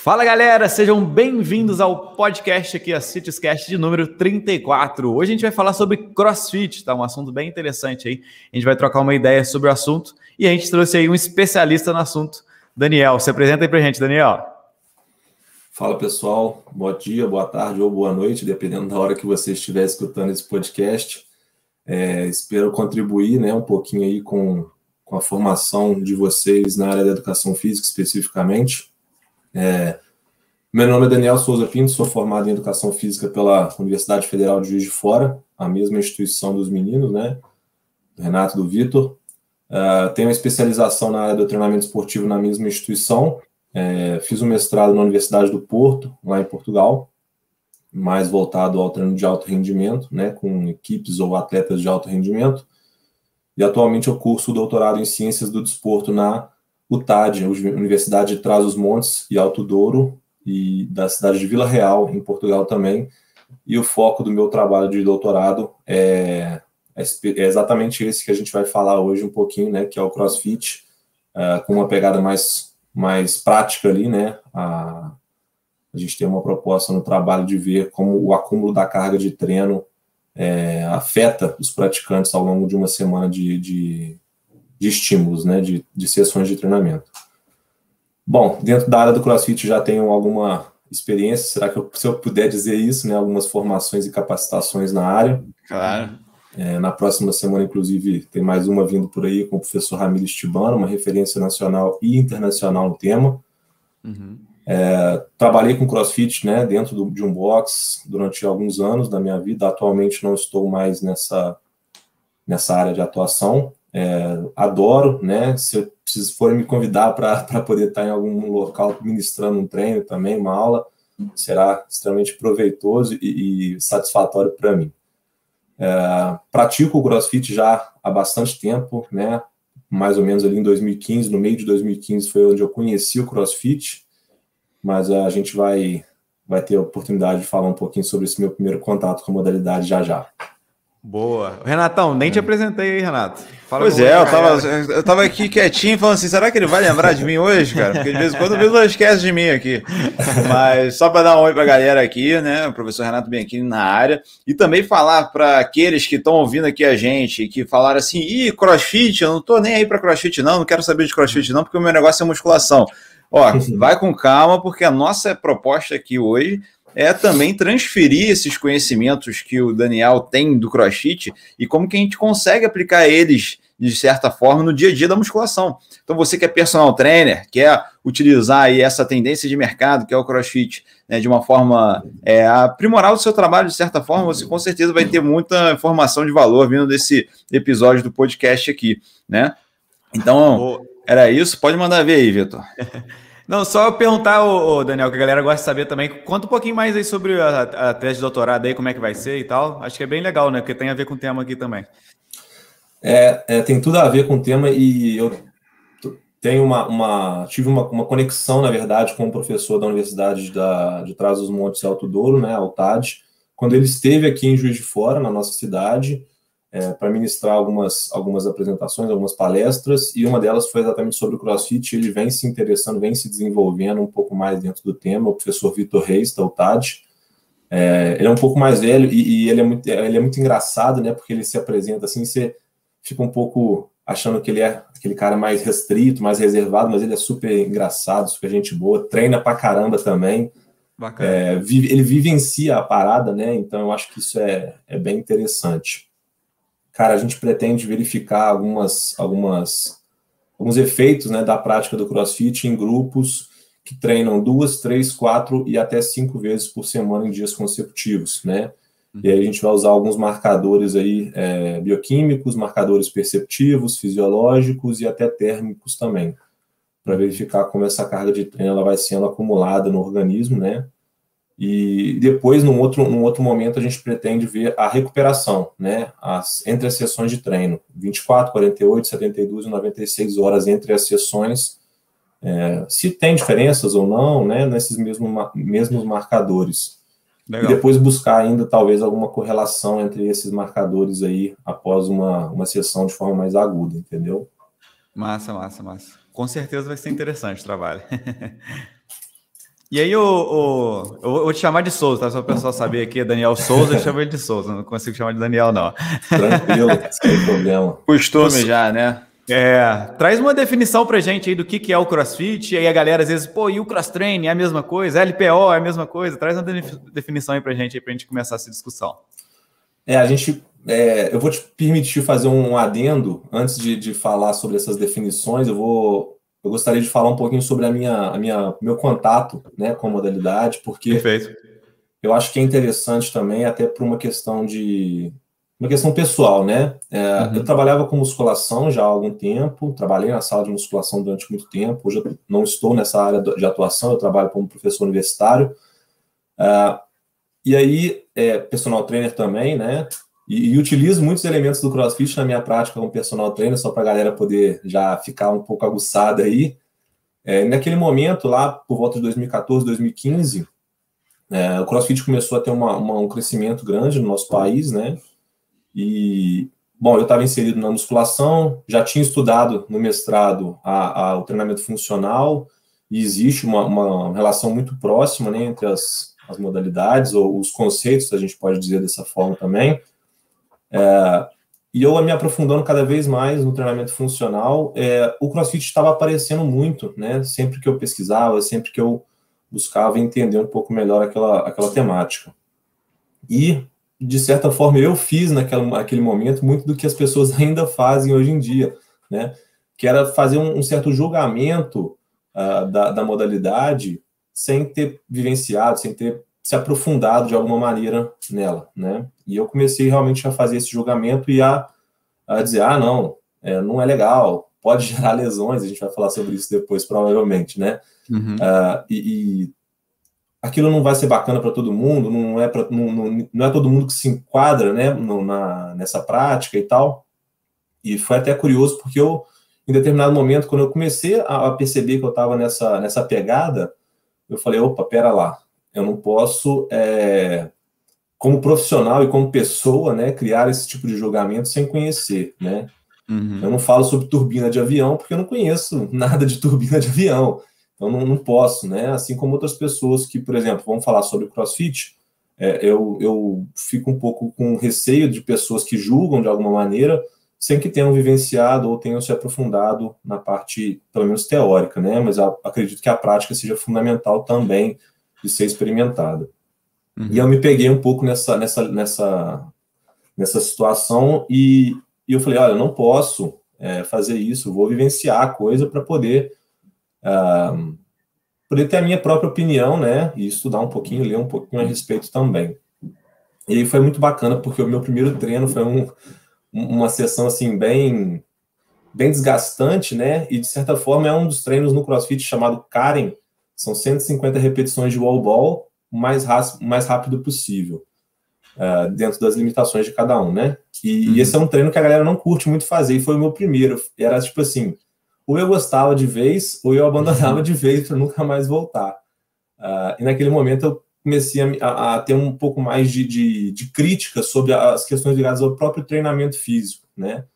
Fala galera, sejam bem-vindos ao podcast aqui, a CITEScast de número 34. Hoje a gente vai falar sobre CrossFit, tá? Um assunto bem interessante aí. A gente vai trocar uma ideia sobre o assunto e a gente trouxe aí um especialista no assunto, Daniel. Se apresenta aí pra gente, Daniel. Fala pessoal, bom dia, boa tarde ou boa noite, dependendo da hora que você estiver escutando esse podcast. Espero contribuir, um pouquinho aí com a formação de vocês na área da educação física especificamente. Meu nome é Daniel Souza Pinto, sou formado em Educação Física pela Universidade Federal de Juiz de Fora, a mesma instituição dos meninos, do Renato e do Vitor. Tenho uma especialização na área do treinamento esportivo na mesma instituição. Fiz um mestrado na Universidade do Porto, lá em Portugal, mais voltado ao treino de alto rendimento, com equipes ou atletas de alto rendimento. E atualmente eu curso o doutorado em Ciências do Desporto na UTAD, Universidade de Trás-os-Montes e Alto Douro, e da cidade de Vila Real, em Portugal também. E o foco do meu trabalho de doutorado é exatamente esse que a gente vai falar hoje um pouquinho, que é o CrossFit, com uma pegada mais prática ali, A gente tem uma proposta no trabalho de ver como o acúmulo da carga de treino afeta os praticantes ao longo de uma semana de estímulos, de sessões de treinamento. Bom, dentro da área do CrossFit já tenho alguma experiência, se eu puder dizer isso, algumas formações e capacitações na área. Claro. Na próxima semana, inclusive, tem mais uma vindo por aí com o professor Ramires Tibano, uma referência nacional e internacional no tema. Uhum. Trabalhei com CrossFit dentro de um box durante alguns anos da minha vida. Atualmente não estou mais nessa área de atuação. Adoro, se forem me convidar para poder estar em algum local ministrando um treino também, uma aula, será extremamente proveitoso e satisfatório para mim. Pratico o CrossFit já há bastante tempo, mais ou menos ali em 2015, no meio de 2015 foi onde eu conheci o CrossFit, mas a gente vai ter a oportunidade de falar um pouquinho sobre esse meu primeiro contato com a modalidade já. Boa. Renatão, nem te apresentei aí, Renato. Fala. Pois eu tava aqui quietinho falando assim, será que ele vai lembrar de mim hoje, cara? Porque de vez em quando ele não esquece de mim aqui. Mas só para dar um oi pra galera aqui, o professor Renato Bianchini na área, e também falar para aqueles que estão ouvindo aqui a gente, que falaram assim, CrossFit, eu não tô nem aí para CrossFit não quero saber de CrossFit não, porque o meu negócio é musculação. Ó, vai com calma, porque a nossa proposta aqui hoje é também transferir esses conhecimentos que o Daniel tem do CrossFit e como que a gente consegue aplicar eles, de certa forma, no dia a dia da musculação. Então, você que é personal trainer, quer utilizar aí essa tendência de mercado, que é o CrossFit, de uma forma aprimorar o seu trabalho, de certa forma, você com certeza vai ter muita informação de valor vindo desse episódio do podcast aqui, Então, era isso. Pode mandar ver aí, Vitor. Não, só eu perguntar, Daniel, que a galera gosta de saber também, conta um pouquinho mais aí sobre a tese de doutorado aí, como é que vai ser e tal. Acho que é bem legal, porque tem a ver com o tema aqui também. Tem tudo a ver com o tema e eu tenho tive uma conexão, na verdade, com um professor da Universidade de Trás-os-Montes e Alto Douro, a UTAD, quando ele esteve aqui em Juiz de Fora, na nossa cidade, para ministrar algumas apresentações, algumas palestras, e uma delas foi exatamente sobre o CrossFit. Ele vem se interessando, vem se desenvolvendo um pouco mais dentro do tema, o professor Vitor Reis, da UTAD. Ele é um pouco mais velho e ele é muito engraçado, porque ele se apresenta assim, você fica um pouco achando que ele é aquele cara mais restrito, mais reservado, mas ele é super engraçado, super gente boa, treina pra caramba também. Bacana. Ele vivencia a parada, então eu acho que isso é bem interessante. Cara, a gente pretende verificar alguns efeitos da prática do CrossFit em grupos que treinam 2, 3, 4 e até 5 vezes por semana em dias consecutivos, E aí a gente vai usar alguns marcadores aí, bioquímicos, marcadores perceptivos, fisiológicos e até térmicos também, para verificar como essa carga de treino ela vai sendo acumulada no organismo, E depois, num outro momento, a gente pretende ver a recuperação, entre as sessões de treino, 24, 48, 72 e 96 horas entre as sessões, se tem diferenças ou não, nesses mesmos marcadores. Legal. E depois buscar ainda, talvez, alguma correlação entre esses marcadores aí, após uma sessão de forma mais aguda, entendeu? Massa. Com certeza vai ser interessante o trabalho. E aí, eu vou te chamar de Souza, tá? Só para o pessoal saber aqui, Daniel Souza, eu chamo ele de Souza, não consigo chamar de Daniel, não. Tranquilo, sem problema. Costume já, né? Traz uma definição pra gente aí do que é o CrossFit, e aí a galera às vezes, pô, e o cross-training é a mesma coisa, LPO é a mesma coisa, traz uma definição aí pra gente começar essa discussão. Eu vou te permitir fazer um adendo, antes de falar sobre essas definições, eu gostaria de falar um pouquinho sobre meu contato, né, com a modalidade, porque Perfeito. Eu acho que é interessante também, até por uma questão pessoal, né? Eu trabalhava com musculação já há algum tempo, trabalhei na sala de musculação durante muito tempo, hoje eu não estou nessa área de atuação, eu trabalho como professor universitário, e aí, personal trainer também, né? E utilizo muitos elementos do CrossFit na minha prática como personal trainer, só para a galera poder já ficar um pouco aguçada aí. Naquele momento, lá por volta de 2014, 2015, o CrossFit começou a ter um crescimento grande no nosso país, né? E, bom, eu estava inserido na musculação, já tinha estudado no mestrado o treinamento funcional, e existe uma relação muito próxima, né, entre as modalidades, ou os conceitos, a gente pode dizer dessa forma também. E eu me aprofundando cada vez mais no treinamento funcional, o CrossFit estava aparecendo muito, né? Sempre que eu pesquisava, sempre que eu buscava entender um pouco melhor aquela temática. E, de certa forma, eu fiz naquele momento muito do que as pessoas ainda fazem hoje em dia, né? Que era fazer um certo julgamento da modalidade sem ter vivenciado, sem ter se aprofundado de alguma maneira nela, né? E eu comecei realmente a fazer esse julgamento e a dizer, não, não é legal, pode gerar lesões, a gente vai falar sobre isso depois, provavelmente, né? E aquilo não vai ser bacana para todo mundo, não é todo mundo que se enquadra, né, nessa prática e tal. E foi até curioso, porque eu, em determinado momento, quando eu comecei a perceber que eu estava nessa pegada, eu falei, opa, pera lá, eu não posso, como profissional e como pessoa, né, criar esse tipo de julgamento sem conhecer, né? Eu não falo sobre turbina de avião porque eu não conheço nada de turbina de avião, então não posso, né? Assim como outras pessoas que, por exemplo, vamos falar sobre CrossFit, eu fico um pouco com receio de pessoas que julgam de alguma maneira sem que tenham vivenciado ou tenham se aprofundado na parte, pelo menos teórica, né? Mas acredito que a prática seja fundamental também de ser experimentada. E eu me peguei um pouco nessa situação e eu falei, olha, eu não posso fazer isso, vou vivenciar a coisa para poder ter a minha própria opinião, né, e estudar um pouquinho, ler um pouquinho a respeito também. E aí foi muito bacana, porque o meu primeiro treino foi uma sessão, assim, bem desgastante, né, e de certa forma é um dos treinos no CrossFit chamado Karen, são 150 repetições de wall ball, o mais rápido possível, dentro das limitações de cada um, né? E esse é um treino que a galera não curte muito fazer, e foi o meu primeiro. Era tipo assim, ou eu gostava de vez, ou eu abandonava de vez para nunca mais voltar. E naquele momento eu comecei a ter um pouco mais de crítica sobre as questões ligadas ao próprio treinamento físico, né?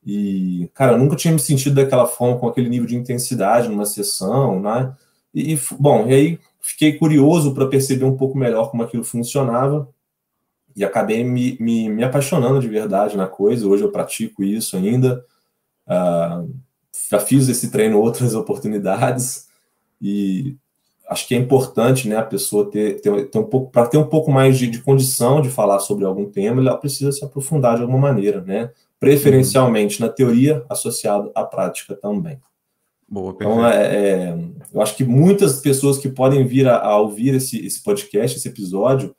E, cara, eu nunca tinha me sentido daquela forma, com aquele nível de intensidade numa sessão, né? Bom, e aí fiquei curioso para perceber um pouco melhor como aquilo funcionava e acabei me apaixonando de verdade na coisa. Hoje eu pratico isso ainda, já fiz esse treino em outras oportunidades e acho que é importante, né, a pessoa ter um pouco, para ter um pouco mais de condição de falar sobre algum tema, ela precisa se aprofundar de alguma maneira, né? Preferencialmente na teoria, associado à prática também. Boa, perfeito. Então, eu acho que muitas pessoas que podem vir a ouvir esse podcast, esse episódio,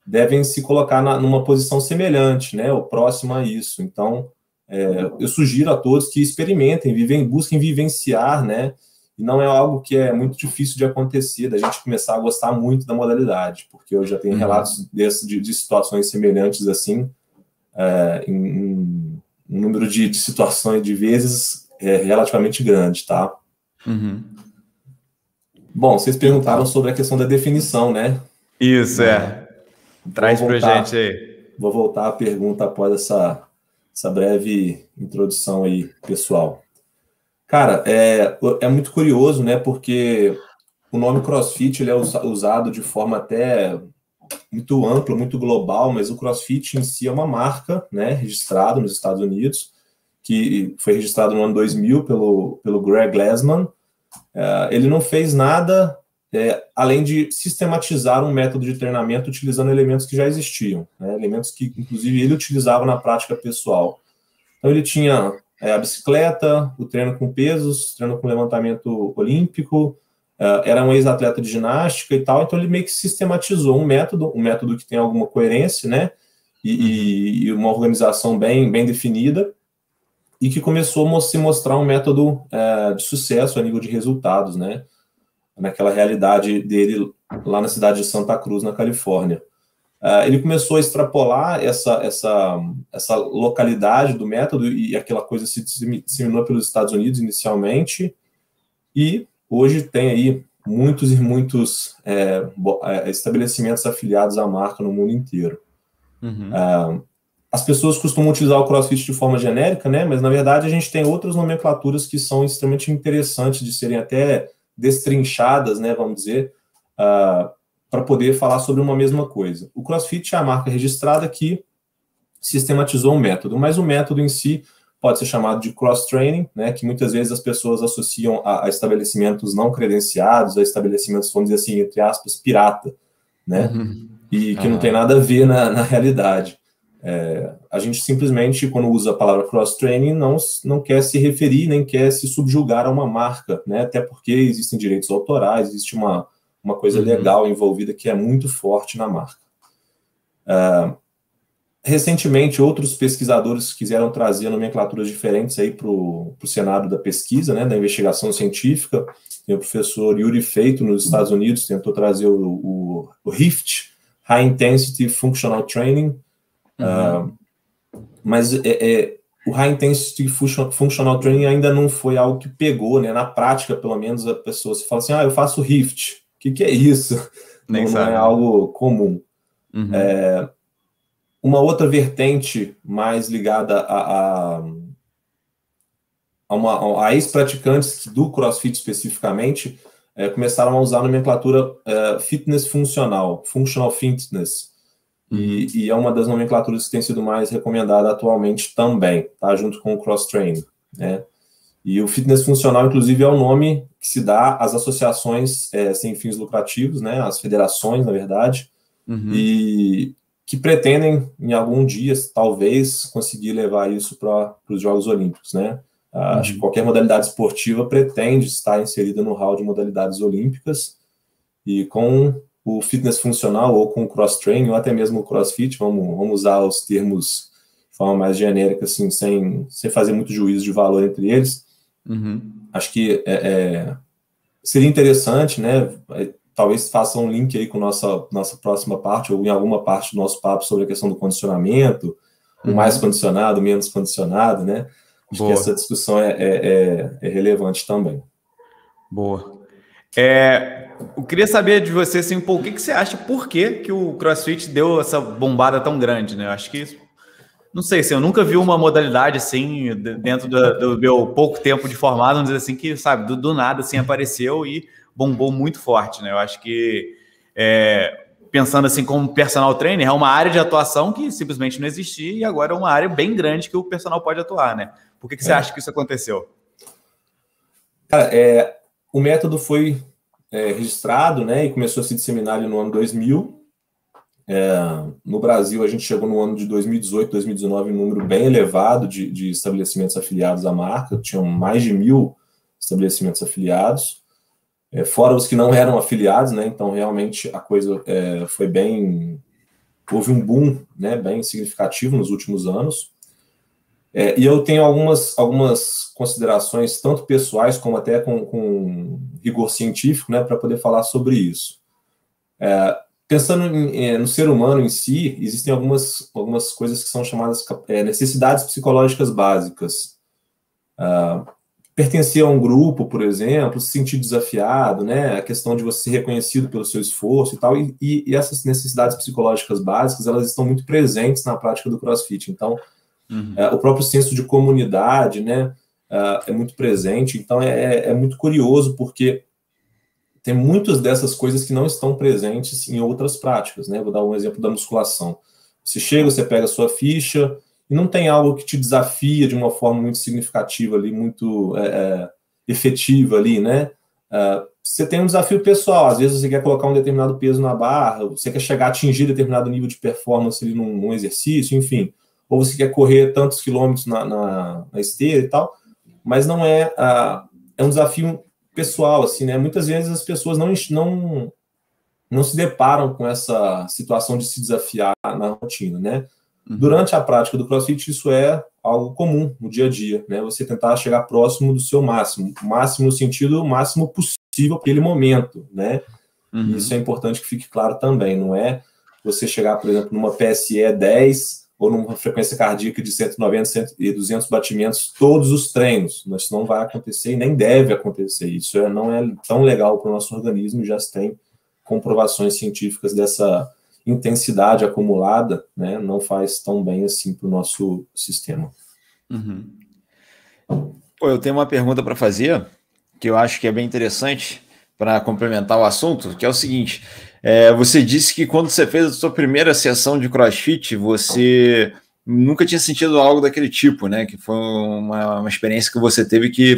devem se colocar numa posição semelhante, né, ou próxima a isso. Então, eu sugiro a todos que experimentem, busquem vivenciar, né, e não é algo que é muito difícil de acontecer, da gente começar a gostar muito da modalidade, porque eu já tenho relatos de situações semelhantes assim, em um número de situações, de vezes, relativamente grande, tá? Bom, vocês perguntaram sobre a questão da definição, né? Isso, Traz pra gente aí. Vou voltar à pergunta após essa breve introdução aí, pessoal. Cara, é muito curioso, né? Porque o nome CrossFit ele é usado de forma até muito ampla, muito global, mas o CrossFit em si é uma marca, né, registrada nos Estados Unidos, que foi registrado no ano 2000 pelo Greg Glassman. Ele não fez nada além de sistematizar um método de treinamento utilizando elementos que já existiam, né, elementos que, inclusive, ele utilizava na prática pessoal. Então, ele tinha a bicicleta, o treino com pesos, treino com levantamento olímpico, era um ex-atleta de ginástica e tal, então ele meio que sistematizou um método que tem alguma coerência, né, e uma organização bem definida, e que começou a se mostrar um método de sucesso a nível de resultados, né, naquela realidade dele lá na cidade de Santa Cruz, na Califórnia. Ele começou a extrapolar essa localidade do método, e aquela coisa se disseminou pelos Estados Unidos inicialmente, e hoje tem aí muitos e muitos estabelecimentos afiliados à marca no mundo inteiro. As pessoas costumam utilizar o CrossFit de forma genérica, né? Mas, na verdade, a gente tem outras nomenclaturas que são extremamente interessantes de serem até destrinchadas, né, vamos dizer, para poder falar sobre uma mesma coisa. O CrossFit é a marca registrada que sistematizou um método, mas o método em si pode ser chamado de cross-training, né, que muitas vezes as pessoas associam a estabelecimentos não credenciados, a estabelecimentos, vamos dizer assim, entre aspas, pirata, né, e que não tem nada a ver na realidade. A gente simplesmente, quando usa a palavra cross-training, não quer se referir, nem quer se subjugar a uma marca, né, até porque existem direitos autorais, existe uma coisa legal envolvida que é muito forte na marca. Recentemente, outros pesquisadores quiseram trazer nomenclaturas diferentes aí para o cenário da pesquisa, né, da investigação científica. Tem o professor Yuri Feito, nos Estados Unidos, tentou trazer o HIFT, High Intensity Functional Training, mas o High Intensity Functional Training ainda não foi algo que pegou, né, na prática, pelo menos, a pessoa se fala assim, eu faço HIFT, o que é isso? Não é algo comum. Uma outra vertente mais ligada a ex-praticantes do CrossFit especificamente, começaram a usar a nomenclatura fitness funcional, functional fitness, e é uma das nomenclaturas que tem sido mais recomendada atualmente também, tá? Junto com o cross-training, né? E o fitness funcional, inclusive, é o nome que se dá às associações sem fins lucrativos, né? As federações, na verdade, e que pretendem, em algum dia, talvez, conseguir levar isso para os Jogos Olímpicos, né? Acho que qualquer modalidade esportiva pretende estar inserida no hall de modalidades olímpicas, e com o fitness funcional, ou com o cross-training, ou até mesmo o crossfit, vamos usar os termos de forma mais genérica, assim, sem fazer muito juízo de valor entre eles. Acho que seria interessante, né? Talvez faça um link aí com nossa próxima parte, ou em alguma parte do nosso papo sobre a questão do condicionamento, o mais condicionado, o menos condicionado, né? Acho que essa discussão é relevante também. Boa. Eu queria saber de você, assim, o que você acha, por que o CrossFit deu essa bombada tão grande, né? Eu acho que, não sei, assim, eu nunca vi uma modalidade assim, dentro do meu pouco tempo de formado, vamos dizer assim, que, sabe, do nada, assim, apareceu e bombou muito forte, né? Eu acho que, pensando assim como personal trainer, é uma área de atuação que simplesmente não existia e agora é uma área bem grande que o personal pode atuar, né? Por que você acha que isso aconteceu? Cara, o método foi registrado, né, e começou a se disseminar no ano 2000. No Brasil, a gente chegou no ano de 2018, 2019, um número bem elevado de estabelecimentos afiliados à marca. Tinham mais de 1.000 estabelecimentos afiliados, fora os que não eram afiliados, né? Então, realmente, a coisa foi bem... Houve um boom, né, bem significativo nos últimos anos. E eu tenho algumas considerações, tanto pessoais como até com rigor científico, né, para poder falar sobre isso. Pensando no ser humano em si, existem algumas coisas que são chamadas necessidades psicológicas básicas. Pertencer a um grupo, por exemplo, se sentir desafiado, né, a questão de você ser reconhecido pelo seu esforço e tal, e essas necessidades psicológicas básicas, elas estão muito presentes na prática do CrossFit. Então, o próprio senso de comunidade, né, é muito presente. Então, é muito curioso, porque tem muitas dessas coisas que não estão presentes em outras práticas, né? Vou dar um exemplo da musculação. Você chega, você pega a sua ficha e não tem algo que te desafia de uma forma muito significativa ali, muito efetiva ali, né? Você tem um desafio pessoal, às vezes você quer colocar um determinado peso na barra, você quer chegar a atingir determinado nível de performance ali num exercício, enfim, ou você quer correr tantos quilômetros na esteira e tal, mas não é um desafio pessoal, assim, né? Muitas vezes as pessoas não se deparam com essa situação de se desafiar na rotina, né? Durante a prática do CrossFit, isso é algo comum no dia a dia, né? Você tentar chegar próximo do seu máximo no sentido máximo possível para aquele momento, né? E isso é importante que fique claro também, não é você chegar, por exemplo, numa PSE 10 ou numa frequência cardíaca de 190 e 200 batimentos todos os treinos. Isso não vai acontecer e nem deve acontecer. Isso não é tão legal para o nosso organismo, já se tem comprovações científicas dessa intensidade acumulada, né, não faz tão bem assim para o nosso sistema. Pô, eu tenho uma pergunta para fazer, que eu acho que é bem interessante para complementar o assunto, que é o seguinte: você disse que quando você fez a sua primeira sessão de CrossFit, você nunca tinha sentido algo daquele tipo, né? Que foi uma experiência que você teve que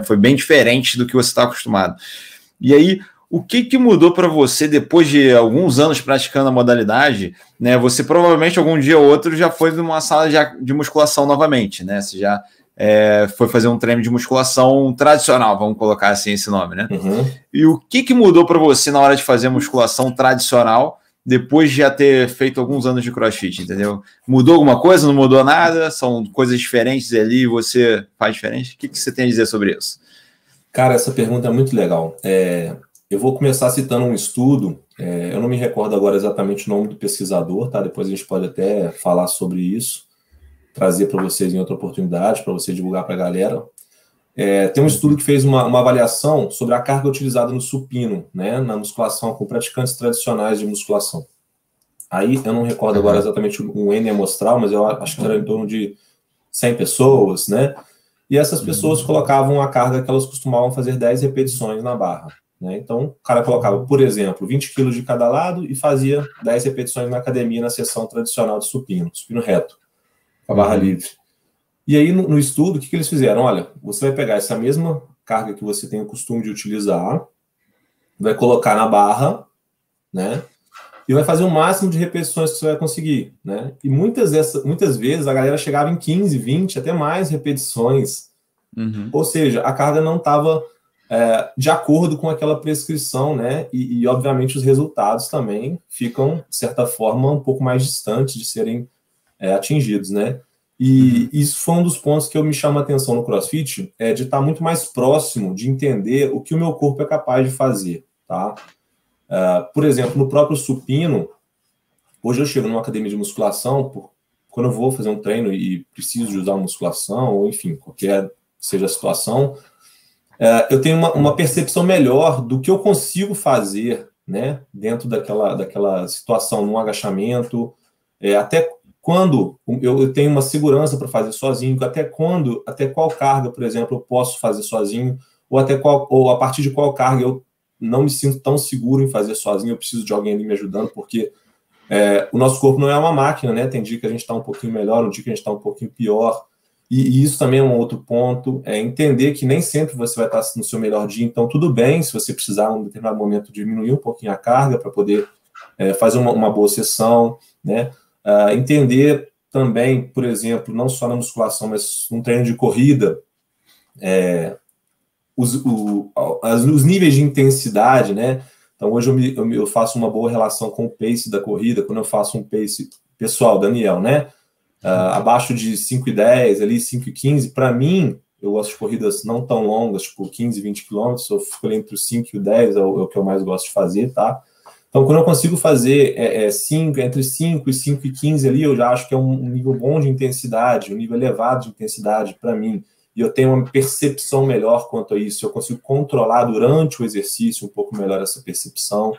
foi bem diferente do que você está acostumado. E aí, o que mudou para você depois de alguns anos praticando a modalidade, né? Você provavelmente algum dia ou outro já foi numa sala de musculação novamente, né? Você já foi fazer um treino de musculação tradicional, vamos colocar assim esse nome, né? E o que mudou para você na hora de fazer musculação tradicional depois de já ter feito alguns anos de CrossFit, entendeu? Mudou alguma coisa? Não mudou nada? São coisas diferentes ali e você faz diferente? O que você tem a dizer sobre isso? Cara, essa pergunta é muito legal. Eu vou começar citando um estudo, eu não me recordo agora exatamente o nome do pesquisador, tá? Depois a gente pode até falar sobre isso, trazer para vocês em outra oportunidade, para você divulgar para a galera. Tem um estudo que fez uma avaliação sobre a carga utilizada no supino, né, na musculação, com praticantes tradicionais de musculação. Aí, eu não recordo agora exatamente o N amostral, mas eu acho que era em torno de 100 pessoas, né? E essas pessoas colocavam a carga que elas costumavam fazer 10 repetições na barra, né? Então, o cara colocava, por exemplo, 20 quilos de cada lado e fazia 10 repetições na academia na sessão tradicional de supino reto, com a barra livre. E aí, no estudo, o que eles fizeram? Olha, você vai pegar essa mesma carga que você tem o costume de utilizar, vai colocar na barra, né? E vai fazer o máximo de repetições que você vai conseguir, né? E muitas vezes a galera chegava em 15, 20, até mais repetições. Ou seja, a carga não estava de acordo com aquela prescrição, né? E, obviamente, os resultados também ficam, de certa forma, um pouco mais distantes de serem atingidos, né? E isso foi um dos pontos que me chama a atenção no CrossFit, de estar muito mais próximo de entender o que o meu corpo é capaz de fazer, tá? Por exemplo, no próprio supino, hoje eu chego numa academia de musculação, quando eu vou fazer um treino e preciso de usar uma musculação, ou enfim, qualquer seja a situação, eu tenho uma percepção melhor do que eu consigo fazer, né, dentro daquela situação, num agachamento, até quando eu tenho uma segurança para fazer sozinho, até qual carga, por exemplo, eu posso fazer sozinho, ou a partir de qual carga eu não me sinto tão seguro em fazer sozinho, eu preciso de alguém ali me ajudando, porque o nosso corpo não é uma máquina, né? Tem dia que a gente está um pouquinho melhor, um dia que a gente está um pouquinho pior, e isso também é um outro ponto, entender que nem sempre você vai estar no seu melhor dia, então tudo bem se você precisar, em um determinado momento, diminuir um pouquinho a carga para poder fazer uma boa sessão, né? Entender também, por exemplo, não só na musculação, mas num treino de corrida, os níveis de intensidade, né? Então, hoje eu faço uma boa relação com o pace da corrida, quando eu faço um pace pessoal, Daniel, né? Abaixo de 5,10, ali 5,15, para mim, eu gosto de corridas não tão longas, tipo 15, 20 quilômetros, eu fico ali entre os 5 e o 10, é o que eu mais gosto de fazer, tá? Então, quando eu consigo fazer entre 5 e 5,15 ali, eu já acho que é um nível bom de intensidade, um nível elevado de intensidade para mim, e eu tenho uma percepção melhor quanto a isso, eu consigo controlar durante o exercício um pouco melhor essa percepção.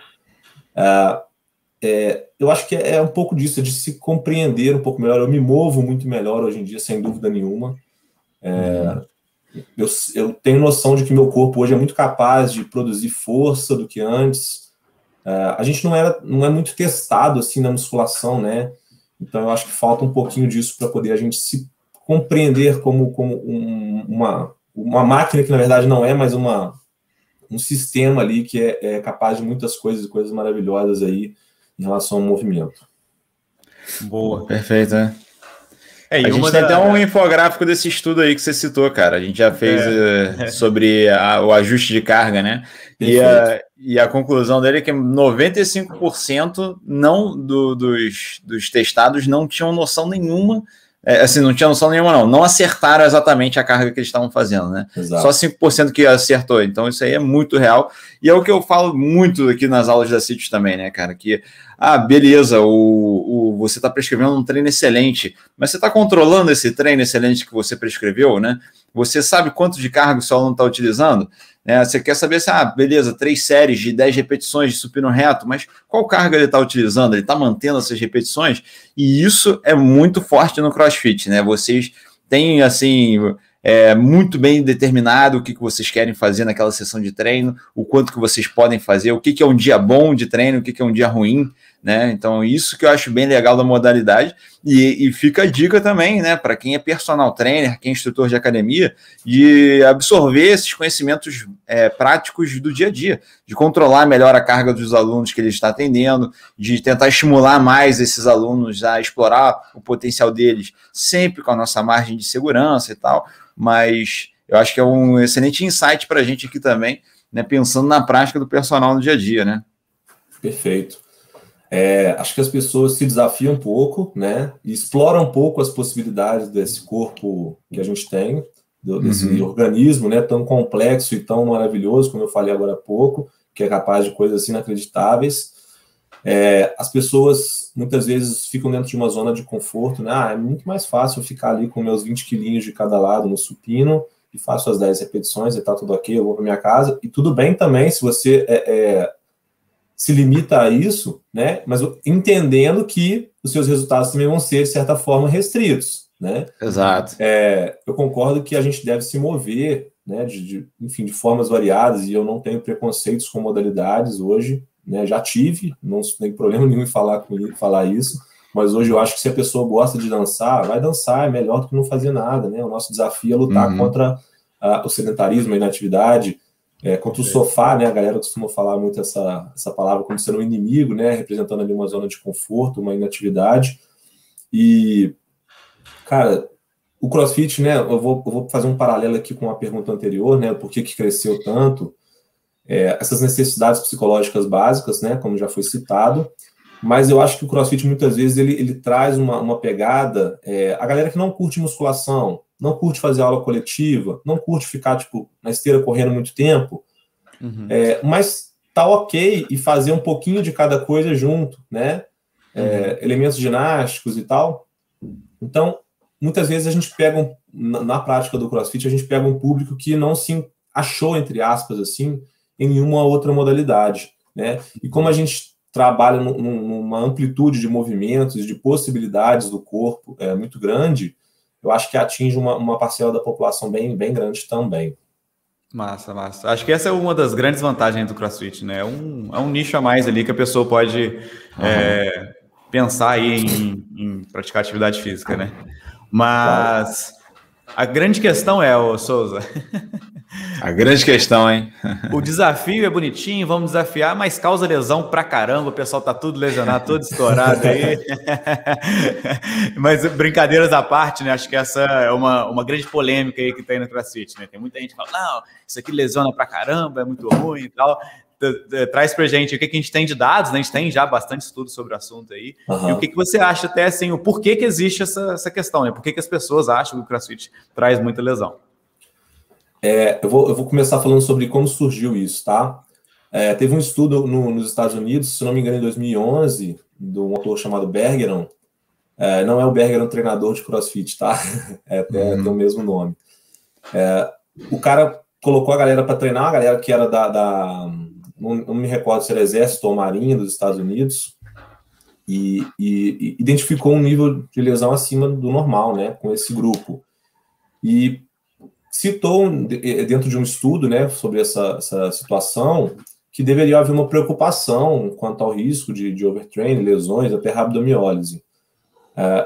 Eu acho que é um pouco disso, de se compreender um pouco melhor. Eu me movo muito melhor hoje em dia, sem dúvida nenhuma. eu tenho noção de que meu corpo hoje é muito capaz de produzir força do que antes. A gente não é muito testado assim na musculação, né? Então eu acho que falta um pouquinho disso para poder a gente se compreender como uma máquina que na verdade não é, mas um sistema ali que é capaz de muitas coisas maravilhosas aí em relação ao movimento. Boa, perfeito, né? A gente tem até um infográfico desse estudo aí que você citou, cara. A gente já fez sobre o ajuste de carga, né? E a conclusão dele é que 95% dos testados não tinham noção nenhuma, não tinha noção nenhuma, não acertaram exatamente a carga que eles estavam fazendo, né? Exato. Só 5% que acertou, então isso aí é muito real, e é o que eu falo muito aqui nas aulas da CITES também, né, cara, que, beleza, você está prescrevendo um treino excelente, mas você está controlando esse treino excelente que você prescreveu, né? Você sabe quanto de carga o seu aluno está utilizando? Você quer saber se, beleza, 3 séries de 10 repetições de supino reto, mas qual carga ele está utilizando? Ele está mantendo essas repetições? E isso é muito forte no CrossFit, né? Vocês têm, assim, muito bem determinado o que vocês querem fazer naquela sessão de treino, o quanto que vocês podem fazer, o que é um dia bom de treino, o que é um dia ruim, né? Então, isso que eu acho bem legal da modalidade, e fica a dica também, né, para quem é personal trainer, quem é instrutor de academia, de absorver esses conhecimentos práticos do dia a dia, de controlar melhor a carga dos alunos que ele está atendendo, de tentar estimular mais esses alunos a explorar o potencial deles, sempre com a nossa margem de segurança e tal, mas eu acho que é um excelente insight para a gente aqui também, né, pensando na prática do personal no dia a dia, né? Perfeito. Acho que as pessoas se desafiam um pouco, né, e exploram um pouco as possibilidades desse corpo que a gente tem, desse organismo, né, tão complexo e tão maravilhoso, como eu falei agora há pouco, que é capaz de coisas assim inacreditáveis. As pessoas muitas vezes ficam dentro de uma zona de conforto, né? É muito mais fácil eu ficar ali com meus 20 quilinhos de cada lado no supino e faço as 10 repetições e tá tudo ok, eu vou para minha casa, e tudo bem também se você se limita a isso, né? Mas entendendo que os seus resultados também vão ser, de certa forma, restritos, né? Exato. Eu concordo que a gente deve se mover, né, enfim, de formas variadas, e eu não tenho preconceitos com modalidades hoje, né? Já tive, não tem problema nenhum em falar isso, mas hoje eu acho que se a pessoa gosta de dançar, vai dançar, é melhor do que não fazer nada, né? O nosso desafio é lutar contra o sedentarismo, a inatividade, contra o sofá, né? A galera costuma falar muito essa palavra como sendo um inimigo, né? Representando ali uma zona de conforto, uma inatividade. E, cara, o CrossFit, né? Eu vou fazer um paralelo aqui com a pergunta anterior, né? Por que cresceu tanto? Essas necessidades psicológicas básicas, né? Como já foi citado. Mas eu acho que o CrossFit muitas vezes ele traz uma pegada. A galera que não curte musculação, não curte fazer aula coletiva, não curte ficar tipo na esteira correndo muito tempo, mas tá ok e fazer um pouquinho de cada coisa junto, né? Elementos ginásticos e tal. Então, muitas vezes a gente pega na prática do CrossFit, a gente pega um público que não se achou, entre aspas, assim, em nenhuma outra modalidade, né? E como a gente trabalha numa amplitude de movimentos, de possibilidades do corpo muito grande, eu acho que atinge uma parcela da população bem, bem grande também. Massa, massa. Acho que essa é uma das grandes vantagens do CrossFit, né? É um nicho a mais ali que a pessoa pode pensar aí em praticar atividade física, né? Mas a grande questão ô Souza... A grande questão, hein? O desafio é bonitinho, vamos desafiar, mas causa lesão pra caramba, o pessoal tá tudo lesionado, todo estourado aí. Mas brincadeiras à parte, né? Acho que essa é uma grande polêmica aí que tem no CrossFit, né? Tem muita gente que fala, não, isso aqui lesiona pra caramba, é muito ruim e tal. Traz pra gente o que a gente tem de dados, né? A gente tem já bastante estudo sobre o assunto aí. E o que você acha até, assim, o porquê que existe essa questão, né? Por que as pessoas acham que o CrossFit traz muita lesão? Eu vou começar falando sobre como surgiu isso, tá? Teve um estudo nos Estados Unidos, se não me engano, em 2011, de um autor chamado Bergeron. Não é o Bergeron treinador de CrossFit, tá? Tem o mesmo nome. O cara colocou a galera para treinar, a galera que era não me recordo se era Exército ou Marinha dos Estados Unidos, e identificou um nível de lesão acima do normal, né? Com esse grupo. E citou dentro de um estudo, né, sobre essa situação, que deveria haver uma preocupação quanto ao risco de overtraining, lesões, até rabdomiólise.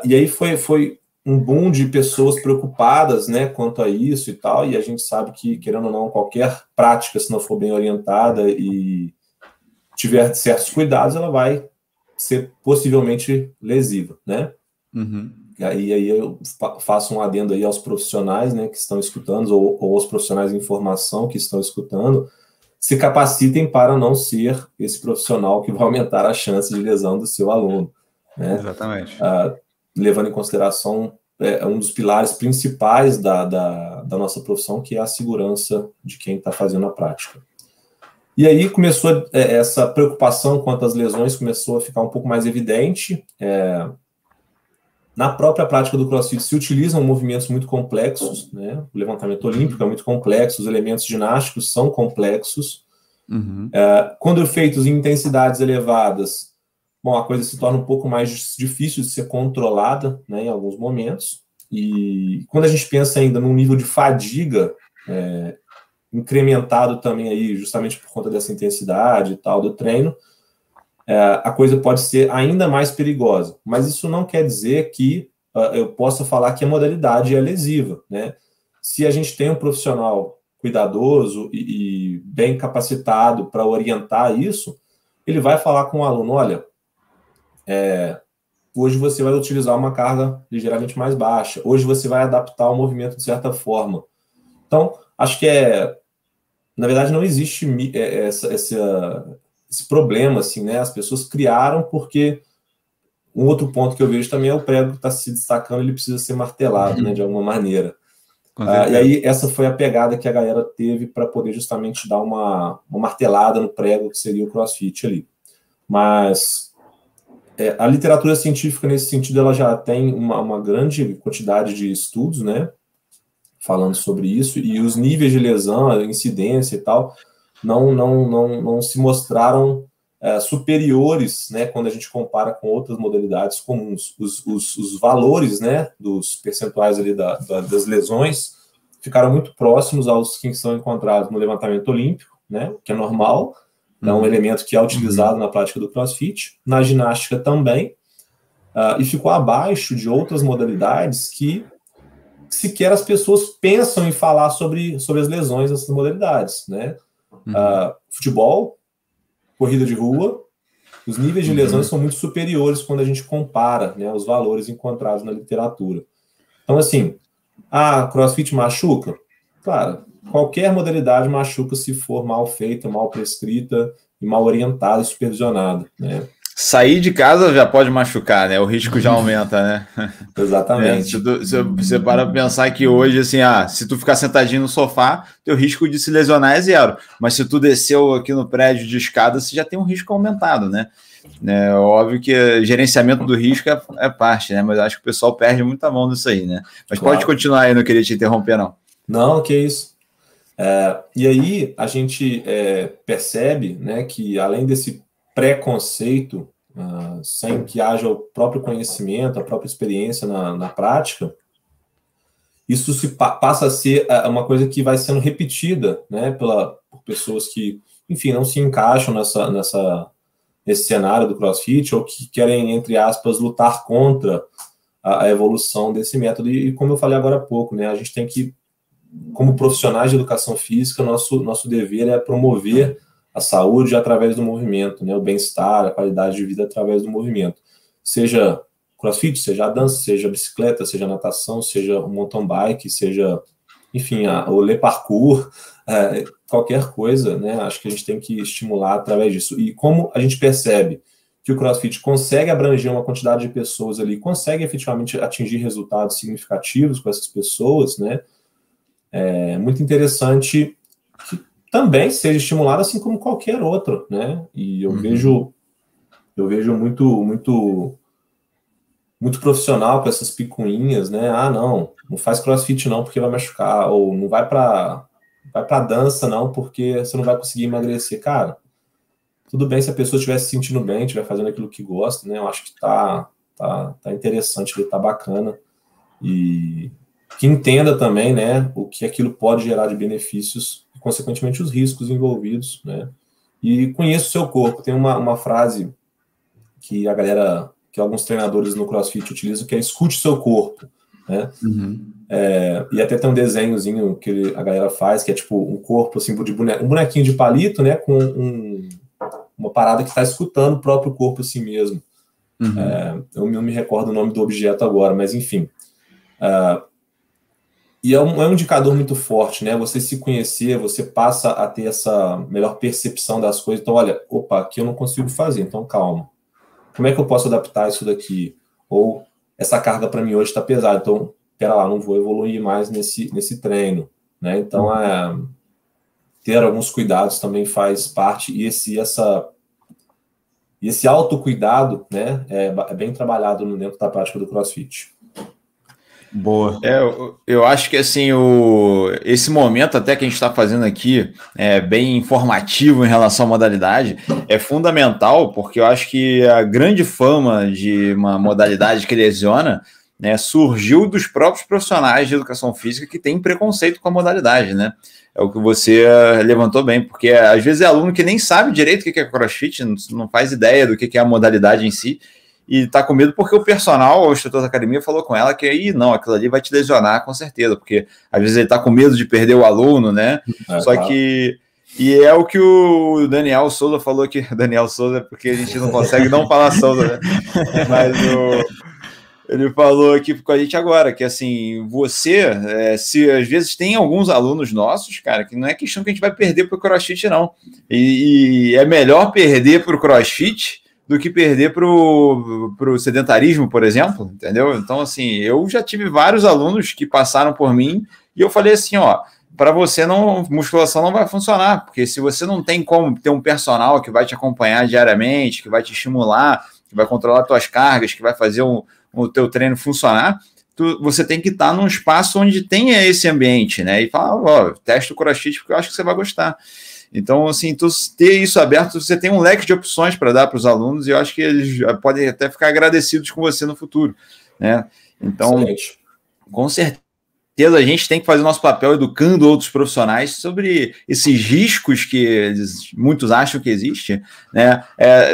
E aí foi um boom de pessoas preocupadas, né, quanto a isso e tal, e a gente sabe que, querendo ou não, qualquer prática, se não for bem orientada e tiver certos cuidados, ela vai ser possivelmente lesiva, né? Uhum. E aí eu faço um adendo aí aos profissionais, né, que estão escutando, ou aos profissionais em formação que estão escutando, se capacitem para não ser esse profissional que vai aumentar a chance de lesão do seu aluno, né? Exatamente. Levando em consideração um dos pilares principais da nossa profissão, que é a segurança de quem está fazendo a prática. E aí começou essa preocupação quanto às lesões, começou a ficar um pouco mais evidente. Na própria prática do CrossFit se utilizam movimentos muito complexos, né? O levantamento olímpico é muito complexo, os elementos ginásticos são complexos. Uhum. Quando feitos em intensidades elevadas, bom, a coisa se torna um pouco mais difícil de ser controlada, né, em alguns momentos. E quando a gente pensa ainda num nível de fadiga incrementado também aí, justamente por conta dessa intensidade e tal do treino, a coisa pode ser ainda mais perigosa. Mas isso não quer dizer que eu possa falar que a modalidade é lesiva, né? Se a gente tem um profissional cuidadoso e bem capacitado para orientar isso, ele vai falar com o aluno, olha, hoje você vai utilizar uma carga ligeiramente mais baixa, hoje você vai adaptar o movimento de certa forma. Então, acho que na verdade não existe esse problema, assim, né? As pessoas criaram porque um outro ponto que eu vejo também é o prego que está se destacando, ele precisa ser martelado, né, de alguma maneira. E aí essa foi a pegada que a galera teve para poder justamente dar uma martelada no prego que seria o CrossFit ali. Mas a literatura científica nesse sentido ela já tem uma grande quantidade de estudos, né, falando sobre isso, e os níveis de lesão, a incidência e tal, não se mostraram superiores, né, quando a gente compara com outras modalidades comuns. Os valores, né, dos percentuais ali das lesões ficaram muito próximos aos que são encontrados no levantamento olímpico, né, que é normal, é um elemento que é utilizado na prática do CrossFit, na ginástica também, e ficou abaixo de outras modalidades que sequer as pessoas pensam em falar sobre as lesões dessas modalidades, né? Futebol, corrida de rua, os níveis de lesões são muito superiores quando a gente compara, né, os valores encontrados na literatura. Então, assim, CrossFit machuca? Claro, qualquer modalidade machuca se for mal feita, mal prescrita, e mal orientada e supervisionada, né? Sair de casa já pode machucar, né? O risco já aumenta, né? Exatamente. Se você para pensar que hoje, assim, se tu ficar sentadinho no sofá, teu risco de se lesionar é zero. Mas se tu desceu aqui no prédio de escada, você já tem um risco aumentado, né? É óbvio que gerenciamento do risco é parte, né? Mas acho que o pessoal perde muita mão nisso aí, né? Mas claro. Pode continuar aí, não queria te interromper, não. Não, que isso. E aí a gente percebe, né, que além desse preconceito, sem que haja o próprio conhecimento, a própria experiência na prática, isso passa a ser uma coisa que vai sendo repetida, né, por pessoas que, enfim, não se encaixam nesse cenário do CrossFit ou que querem, entre aspas, lutar contra a evolução desse método. E como eu falei agora há pouco, né, a gente tem que, como profissionais de educação física, nosso dever é promover a saúde através do movimento, né? O bem-estar, a qualidade de vida através do movimento. Seja CrossFit, seja a dança, seja a bicicleta, seja a natação, seja o mountain bike, seja, enfim, o le parkour, qualquer coisa, né? Acho que a gente tem que estimular através disso. E como a gente percebe que o CrossFit consegue abranger uma quantidade de pessoas ali, consegue efetivamente atingir resultados significativos com essas pessoas, né? É muito interessante que também seja estimulado assim como qualquer outro, né? E eu vejo muito profissional com essas picuinhas, né? Não faz CrossFit não porque vai machucar, ou não vai para dança não porque você não vai conseguir emagrecer. Cara, tudo bem se a pessoa estiver se sentindo bem, estiver fazendo aquilo que gosta, né? Eu acho que tá interessante, tá bacana. E que entenda também, né, o que aquilo pode gerar de benefícios e, consequentemente, os riscos envolvidos, né? E conheça o seu corpo. Tem uma frase que que alguns treinadores no CrossFit utilizam, que é escute o seu corpo, né? E até tem um desenhozinho que a galera faz, que é tipo um corpo, assim, um bonequinho de palito, né, com uma parada que está escutando o próprio corpo assim mesmo. Eu não me recordo o nome do objeto agora, mas enfim. E é um indicador muito forte, né? Você se conhecer, você passa a ter essa melhor percepção das coisas. Então, olha, opa, aqui eu não consigo fazer, então calma. Como é que eu posso adaptar isso daqui? Ou essa carga para mim hoje está pesada, então, pera lá, não vou evoluir mais nesse treino, né? Então, ter alguns cuidados também faz parte, e esse autocuidado, né, é bem trabalhado dentro da prática do CrossFit. Boa. Eu acho que assim, esse momento até que a gente está fazendo aqui é bem informativo em relação à modalidade, é fundamental, porque eu acho que a grande fama de uma modalidade que lesiona, né, surgiu dos próprios profissionais de educação física que têm preconceito com a modalidade, né? É o que você levantou bem, porque às vezes é aluno que nem sabe direito o que é CrossFit, não faz ideia do que é a modalidade em si, e tá com medo porque o personal, o instrutor da academia, falou com ela que não, aquilo ali vai te lesionar com certeza, porque às vezes ele tá com medo de perder o aluno, né? Só que... E é o que o Daniel Souza falou aqui, Daniel Souza, porque a gente não consegue não falar Souza, né? Mas ele falou aqui com a gente agora, que assim, se às vezes tem alguns alunos nossos, cara, que não é questão que a gente vai perder pro CrossFit, não. E é melhor perder pro CrossFit do que perder pro sedentarismo, por exemplo, entendeu? Então, assim, eu já tive vários alunos que passaram por mim e eu falei assim, para você musculação não vai funcionar, porque se você não tem como ter um personal que vai te acompanhar diariamente, que vai te estimular, que vai controlar tuas cargas, que vai fazer o teu treino funcionar, você tem que estar num espaço onde tenha esse ambiente, né? E falar, testa o CrossFit porque eu acho que você vai gostar. Então, assim, ter isso aberto, você tem um leque de opções para dar para os alunos e eu acho que eles podem até ficar agradecidos com você no futuro, né? Então, excelente. Com certeza, a gente tem que fazer o nosso papel educando outros profissionais sobre esses riscos que muitos acham que existem, né?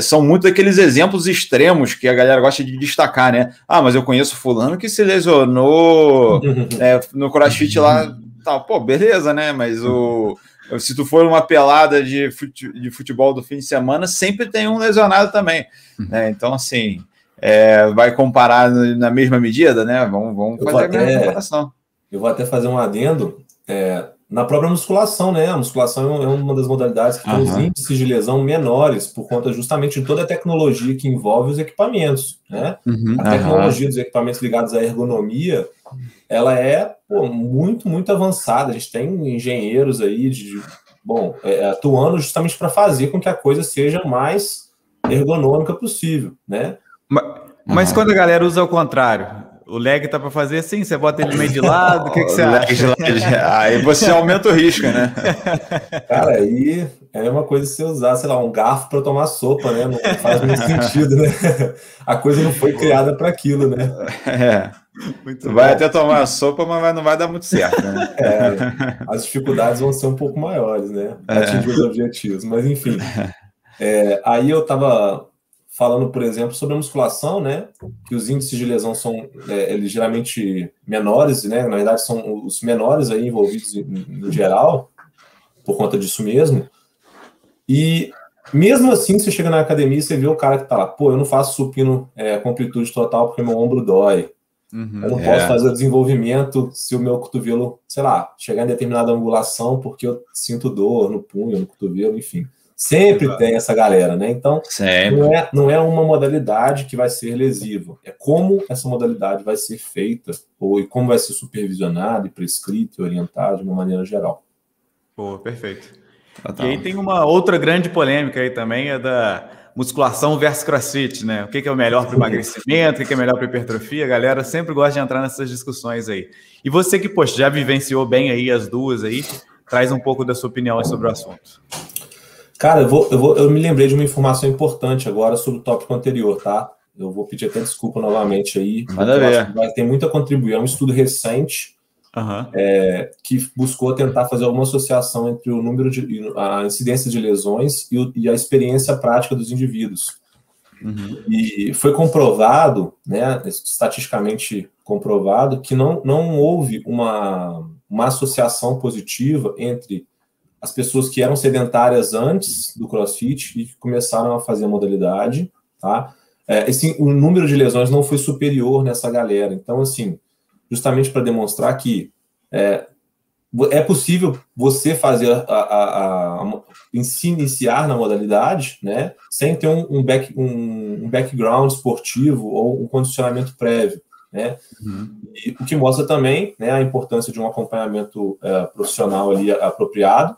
São muito aqueles exemplos extremos que a galera gosta de destacar, né? Mas eu conheço fulano que se lesionou no CrossFit lá, tal. Pô, beleza, né? Mas se tu for uma pelada de futebol do fim de semana, sempre tem um lesionado também, né? Então, assim, vai comparar na mesma medida, né? Vamos fazer a mesma comparação. Eu vou até fazer um adendo na própria musculação, né? A musculação é uma das modalidades que tem os índices de lesão menores por conta justamente de toda a tecnologia que envolve os equipamentos, né? A tecnologia dos equipamentos ligados à ergonomia, ela é muito, muito avançada. A gente tem engenheiros aí atuando justamente para fazer com que a coisa seja mais ergonômica possível, né? Mas quando a galera usa ao contrário, o leg tá para fazer assim, você bota ele meio de lado, o que você acha? Aí você aumenta o risco, né? Cara, aí é uma coisa você usar, sei lá, um garfo para tomar sopa, né? Não faz muito sentido, né? A coisa não foi criada para aquilo, né? Muito vai até tomar sopa, mas não vai dar muito certo, né? As dificuldades vão ser um pouco maiores, né? Atingir os objetivos, mas enfim. Aí eu tava falando, por exemplo, sobre a musculação, né? Que os índices de lesão são ligeiramente menores, né? Na verdade, são os menores aí envolvidos no geral, por conta disso mesmo. E mesmo assim, você chega na academia e você vê o cara que tá lá, eu não faço supino com amplitude total porque meu ombro dói. Eu não posso fazer o desenvolvimento se o meu cotovelo, sei lá, chegar em determinada angulação porque eu sinto dor no punho, no cotovelo, enfim. Sempre tem essa galera, né? Então, não é uma modalidade que vai ser lesiva. É como essa modalidade vai ser feita e como vai ser supervisionada e prescrita e orientada de uma maneira geral. Pô, perfeito. E aí tem uma outra grande polêmica aí também, é da musculação versus CrossFit, né? O que é o melhor para o emagrecimento, o que é melhor para hipertrofia? A galera sempre gosta de entrar nessas discussões aí. E você que, poxa, já vivenciou bem aí as duas aí, traz um pouco da sua opinião sobre o assunto. Cara, eu me lembrei de uma informação importante agora sobre o tópico anterior, tá? Eu vou pedir até desculpa novamente aí. Manda ver. Vai ter muito a contribuir. É um estudo recente que buscou tentar fazer alguma associação entre o número a incidência de lesões e a experiência prática dos indivíduos. E foi comprovado, né, estatisticamente comprovado, que não houve uma associação positiva entre as pessoas que eram sedentárias antes do CrossFit e que começaram a fazer a modalidade, tá? O número de lesões não foi superior nessa galera. Então, assim, justamente para demonstrar que é possível você fazer se iniciar na modalidade, né, sem ter um background esportivo ou um condicionamento prévio, né? E o que mostra também, né, a importância de um acompanhamento profissional ali apropriado,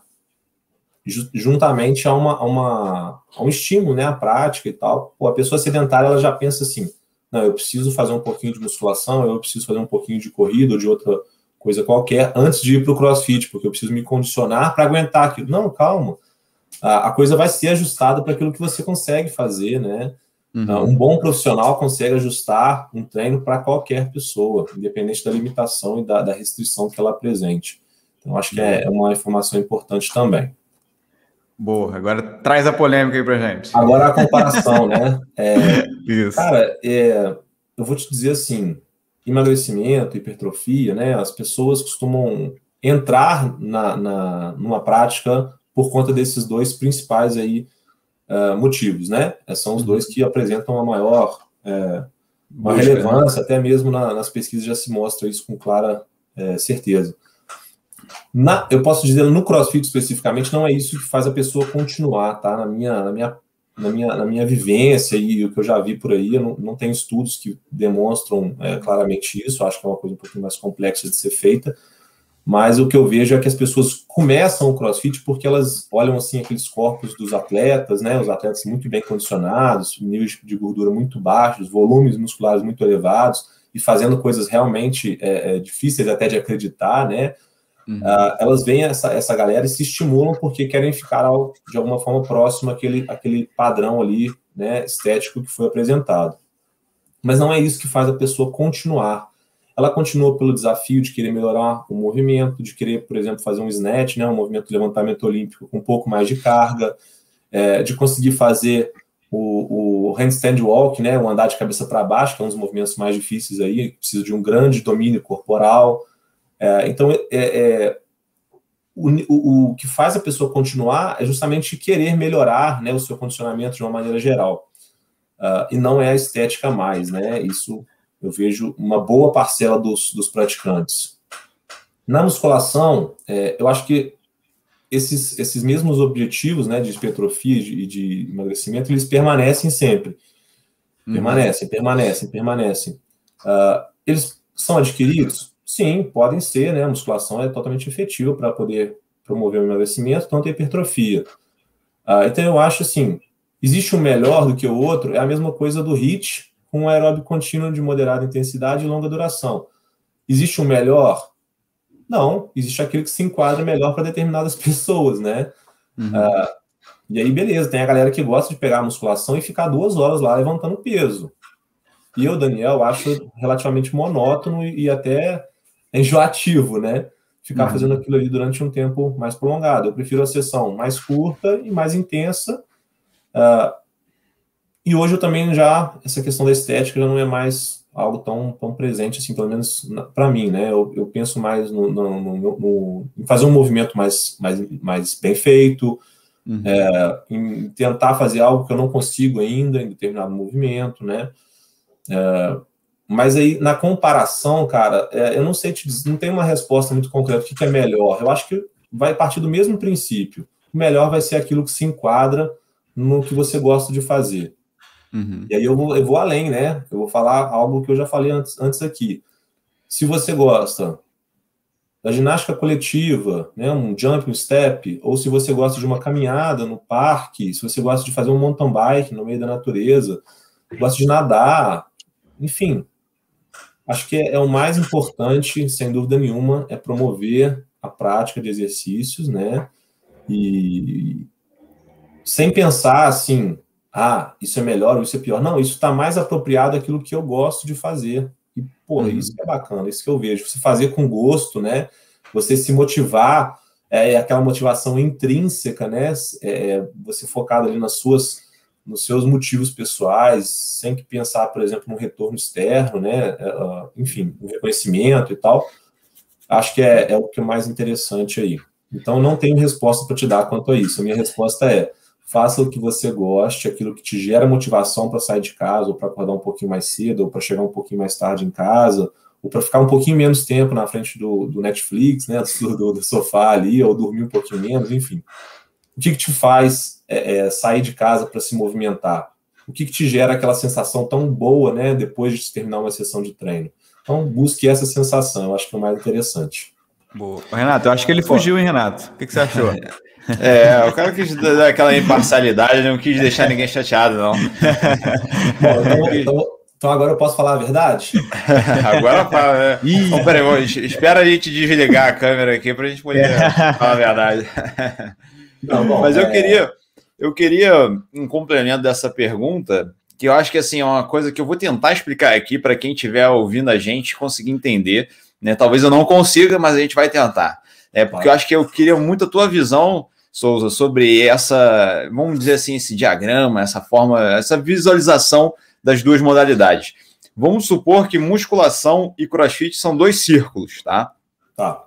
juntamente a um estímulo, né, à prática e tal. Pô, a pessoa sedentária, ela já pensa assim, não, eu preciso fazer um pouquinho de musculação, eu preciso fazer um pouquinho de corrida ou de outra coisa qualquer antes de ir para o CrossFit, porque eu preciso me condicionar para aguentar aquilo. Não, calma. A coisa vai ser ajustada para aquilo que você consegue fazer, né? Um bom profissional consegue ajustar um treino para qualquer pessoa, independente da limitação e da restrição que ela apresente. Então, acho que é uma informação importante também. Boa, agora traz a polêmica aí pra gente. Agora a comparação, né? Isso. Cara, eu vou te dizer assim, emagrecimento, hipertrofia, né? As pessoas costumam entrar numa prática por conta desses dois principais aí, motivos, né? São os dois que apresentam a maior relevância, até mesmo nas pesquisas já se mostra isso com clara certeza. Eu posso dizer, no CrossFit especificamente, não é isso que faz a pessoa continuar, tá? Na minha vivência e o que eu já vi por aí, eu não tenho estudos que demonstram claramente isso, acho que é uma coisa um pouquinho mais complexa de ser feita, mas o que eu vejo é que as pessoas começam o CrossFit porque elas olham, assim, aqueles corpos dos atletas, né? Os atletas muito bem condicionados, níveis de gordura muito baixos, volumes musculares muito elevados e fazendo coisas realmente difíceis até de acreditar, né? Elas veem essa galera e se estimulam porque querem ficar de alguma forma próximo àquele padrão ali, né, estético que foi apresentado. Mas não é isso que faz a pessoa continuar. Ela continua pelo desafio de querer melhorar o movimento, de querer, por exemplo, fazer um snatch, né, um movimento de levantamento olímpico com um pouco mais de carga, de conseguir fazer o handstand walk, né, o andar de cabeça para baixo, que é um dos movimentos mais difíceis aí, precisa de um grande domínio corporal. Então, o que faz a pessoa continuar é justamente querer melhorar, né, o seu condicionamento de uma maneira geral. E não é a estética mais, né? Isso eu vejo uma boa parcela dos praticantes. Na musculação, eu acho que esses mesmos objetivos, né, de hipertrofia e de emagrecimento, eles permanecem sempre. Permanecem. Eles são adquiridos? Sim, podem ser, né? A musculação é totalmente efetiva para poder promover o emagrecimento, tanto a hipertrofia. Então, eu acho assim, existe um melhor do que o outro, é a mesma coisa do HIIT com um aeróbico contínuo de moderada intensidade e longa duração. Existe um melhor? Não, existe aquele que se enquadra melhor para determinadas pessoas, né? E aí, beleza, tem a galera que gosta de pegar a musculação e ficar 2 horas lá levantando peso. E eu, Daniel, acho relativamente monótono e até enjoativo, né? Ficar fazendo aquilo ali durante um tempo mais prolongado. Eu prefiro a sessão mais curta e mais intensa. E hoje eu também essa questão da estética já não é mais algo tão presente, assim, pelo menos para mim, né? Eu penso mais em fazer um movimento mais bem feito, em tentar fazer algo que eu não consigo ainda em determinado movimento, né? Mas aí, na comparação, cara, eu não sei te dizer, não tem uma resposta muito concreta. O que é melhor? Eu acho que vai partir do mesmo princípio. O melhor vai ser aquilo que se enquadra no que você gosta de fazer. E aí eu vou além, né? Eu vou falar algo que eu já falei antes aqui. Se você gosta da ginástica coletiva, né, um jumping step, ou se você gosta de uma caminhada no parque, se você gosta de fazer um mountain bike no meio da natureza, gosta de nadar, enfim, acho que é o mais importante, sem dúvida nenhuma, é promover a prática de exercícios, né? E sem pensar assim, isso é melhor ou isso é pior. Não, isso está mais apropriado àquilo que eu gosto de fazer, E, porra, isso que é bacana, isso que eu vejo. Você fazer com gosto, né? Você se motivar, aquela motivação intrínseca, né? Você focado ali nos seus motivos pessoais, sem que pensar, por exemplo, num retorno externo, né? Enfim, um reconhecimento e tal. Acho que é o que é mais interessante aí. Então, não tenho resposta para te dar quanto a isso. A minha resposta é: faça o que você goste, aquilo que te gera motivação para sair de casa, ou para acordar um pouquinho mais cedo, ou para chegar um pouquinho mais tarde em casa, ou para ficar um pouquinho menos tempo na frente do Netflix, né, do sofá ali, ou dormir um pouquinho menos, enfim. O que te faz sair de casa para se movimentar? O que te gera aquela sensação tão boa, né, depois de terminar uma sessão de treino? Então, busque essa sensação, eu acho que é o mais interessante. Boa. Renato, eu acho que ele fugiu, hein, Renato? O que você achou? O cara quis dar aquela imparcialidade, não quis deixar ninguém chateado, não. Bom, então agora eu posso falar a verdade? Agora fala, né? Então, peraí, espera a gente desligar a câmera aqui para a gente poder falar a verdade. Não, bom, mas eu queria um complemento dessa pergunta, que eu acho que assim, é uma coisa que eu vou tentar explicar aqui para quem estiver ouvindo a gente conseguir entender, né? Talvez eu não consiga, mas a gente vai tentar. Porque eu acho que eu queria muito a tua visão, Souza, sobre essa, vamos dizer assim, esse diagrama, essa forma, essa visualização das duas modalidades. Vamos supor que musculação e crossfit são dois círculos, tá?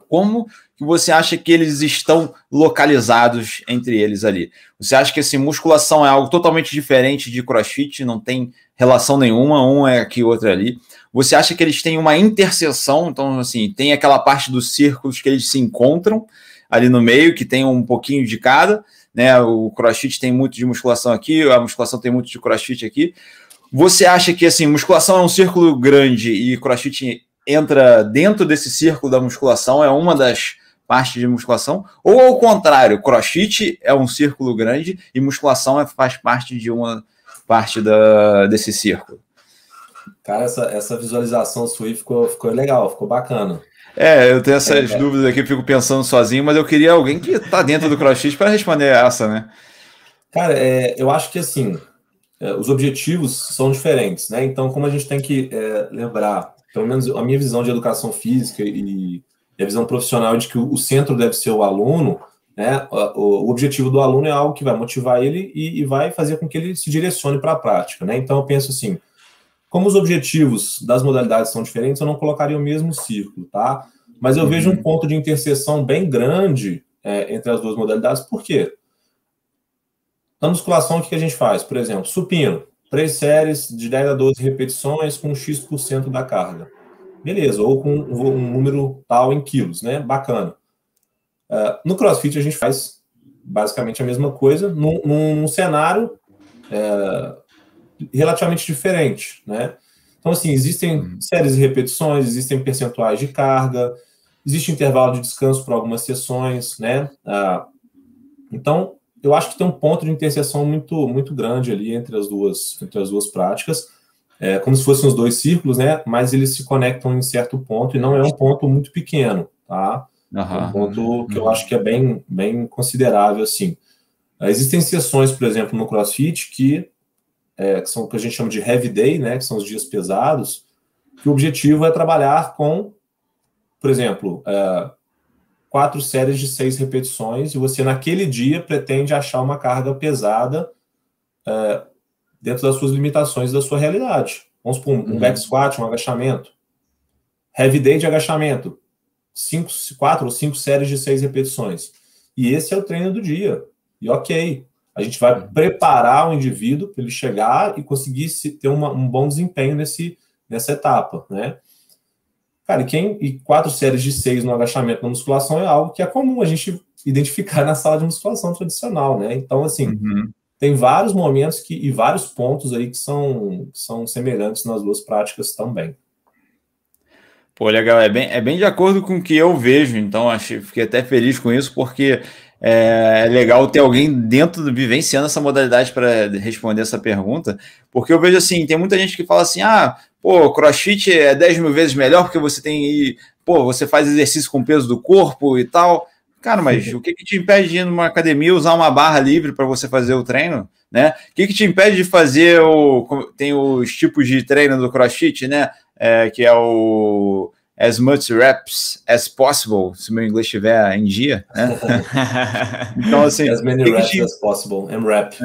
Como que você acha que eles estão localizados entre eles ali? Você acha que assim, musculação é algo totalmente diferente de crossfit, não tem relação nenhuma, um é aqui, outro é ali? Você acha que eles têm uma interseção, então assim, tem aquela parte dos círculos que eles se encontram ali no meio, que tem um pouquinho de cada, né? O crossfit tem muito de musculação aqui, a musculação tem muito de crossfit aqui. Você acha que assim, musculação é um círculo grande e crossfit entra dentro desse círculo da musculação, é uma das partes de musculação? Ou ao contrário, crossfit é um círculo grande e musculação faz parte de uma parte desse círculo? Cara, essa visualização sua aí ficou legal, ficou bacana. Eu tenho essas dúvidas aqui, fico pensando sozinho, mas eu queria alguém que está dentro do CrossFit para responder essa, né? Cara, eu acho que assim, os objetivos são diferentes, né? Então, como a gente tem que lembrar, pelo menos a minha visão de educação física e a visão profissional de que o centro deve ser o aluno, né? O objetivo do aluno é algo que vai motivar ele e vai fazer com que ele se direcione para a prática, né? Então, eu penso assim, como os objetivos das modalidades são diferentes, eu não colocaria o mesmo círculo, tá? Mas eu vejo um ponto de interseção bem grande entre as duas modalidades. Por quê? Na musculação, o que a gente faz? Por exemplo, supino, 3 séries de 10 a 12 repetições com X% da carga. Beleza, ou com um número tal em quilos, né? Bacana. No CrossFit, a gente faz basicamente a mesma coisa num cenário relativamente diferente, né? Então, assim, existem séries de repetições, existem percentuais de carga, existe intervalo de descanso para algumas sessões, né? Então, eu acho que tem um ponto de interseção muito, muito grande ali entre as duas práticas, como se fossem os dois círculos, né? Mas eles se conectam em certo ponto e não é um ponto muito pequeno, tá? É um ponto que eu acho que é bem, bem considerável, assim. Existem sessões, por exemplo, no CrossFit que são o que a gente chama de heavy day, né, que são os dias pesados, que o objetivo é trabalhar com, por exemplo, 4 séries de 6 repetições, e você naquele dia pretende achar uma carga pesada dentro das suas limitações, da sua realidade. Vamos supor, um back squat, um agachamento. Heavy day de agachamento. 4 ou 5 séries de 6 repetições. E esse é o treino do dia. E ok. A gente vai preparar o indivíduo para ele chegar e conseguir ter um bom desempenho nessa etapa, né? Cara, e 4 séries de 6 no agachamento na musculação é algo que é comum a gente identificar na sala de musculação tradicional, né? Então, assim, tem vários momentos e vários pontos aí que são semelhantes nas duas práticas também. Pô, legal, é bem de acordo com o que eu vejo, então fiquei até feliz com isso, porque é legal ter alguém vivenciando essa modalidade para responder essa pergunta, porque eu vejo assim, tem muita gente que fala assim, CrossFit é 10 mil vezes melhor porque você você faz exercício com o peso do corpo e tal. Cara, mas o que te impede de ir numa academia usar uma barra livre para você fazer o treino, né? O que te impede de fazer tem os tipos de treino do CrossFit, né? que é o as much reps as possible, se meu inglês estiver em dia, né? Então, assim, as many reps as possible, M-Rap.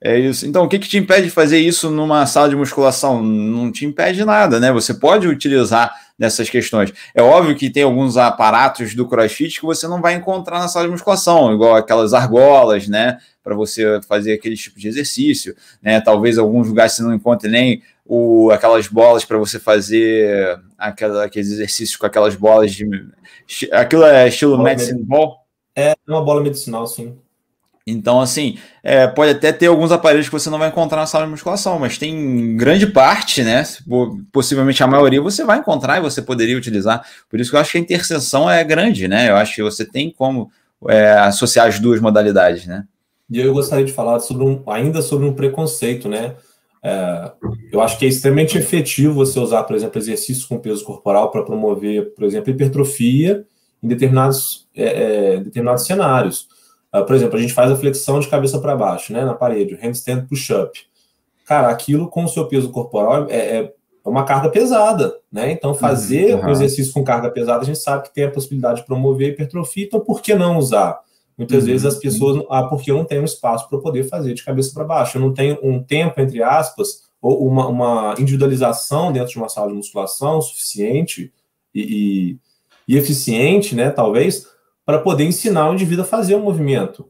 É isso. Então, o que te impede de fazer isso numa sala de musculação? Não te impede nada, né? Você pode utilizar nessas questões. É óbvio que tem alguns aparatos do CrossFit que você não vai encontrar na sala de musculação, igual aquelas argolas, né? Para você fazer aquele tipo de exercício, né? Talvez em alguns lugares você não encontre nem aquelas bolas para você fazer aqueles exercícios com aquelas bolas de... Aquilo é estilo medicine ball? É uma bola medicinal, sim. Então, assim, pode até ter alguns aparelhos que você não vai encontrar na sala de musculação, mas tem grande parte, né? Possivelmente a maioria você vai encontrar e você poderia utilizar. Por isso que eu acho que a interseção é grande, né? Eu acho que você tem como associar as duas modalidades, né? E eu gostaria de falar ainda sobre um preconceito, né? Eu acho que é extremamente efetivo você usar, por exemplo, exercícios com peso corporal para promover, por exemplo, hipertrofia em determinados cenários. Por exemplo, a gente faz a flexão de cabeça para baixo, né, na parede, o handstand push-up. Cara, aquilo com o seu peso corporal é uma carga pesada, né? Então, fazer um exercício com carga pesada, a gente sabe que tem a possibilidade de promover hipertrofia, então por que não usar? Muitas vezes as pessoas, porque eu não tenho espaço para poder fazer de cabeça para baixo, eu não tenho um tempo, entre aspas, ou uma individualização dentro de uma sala de musculação suficiente e eficiente, né, talvez, para poder ensinar o indivíduo a fazer o movimento,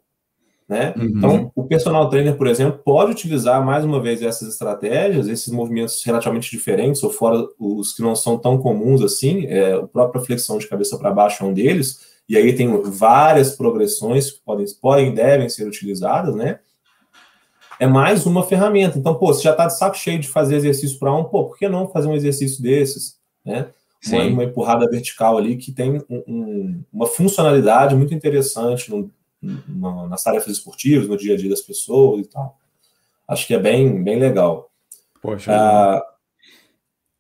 né? Então, o personal trainer, por exemplo, pode utilizar, mais uma vez, essas estratégias, esses movimentos relativamente diferentes, ou fora os que não são tão comuns assim, a própria flexão de cabeça para baixo é um deles, e aí tem várias progressões que podem e devem ser utilizadas, né? É mais uma ferramenta. Então, você já está de saco cheio de fazer exercício para por que não fazer um exercício desses, né? Uma empurrada vertical ali que tem uma funcionalidade muito interessante nas tarefas esportivas, no dia a dia das pessoas e tal. Acho que é bem legal. Poxa.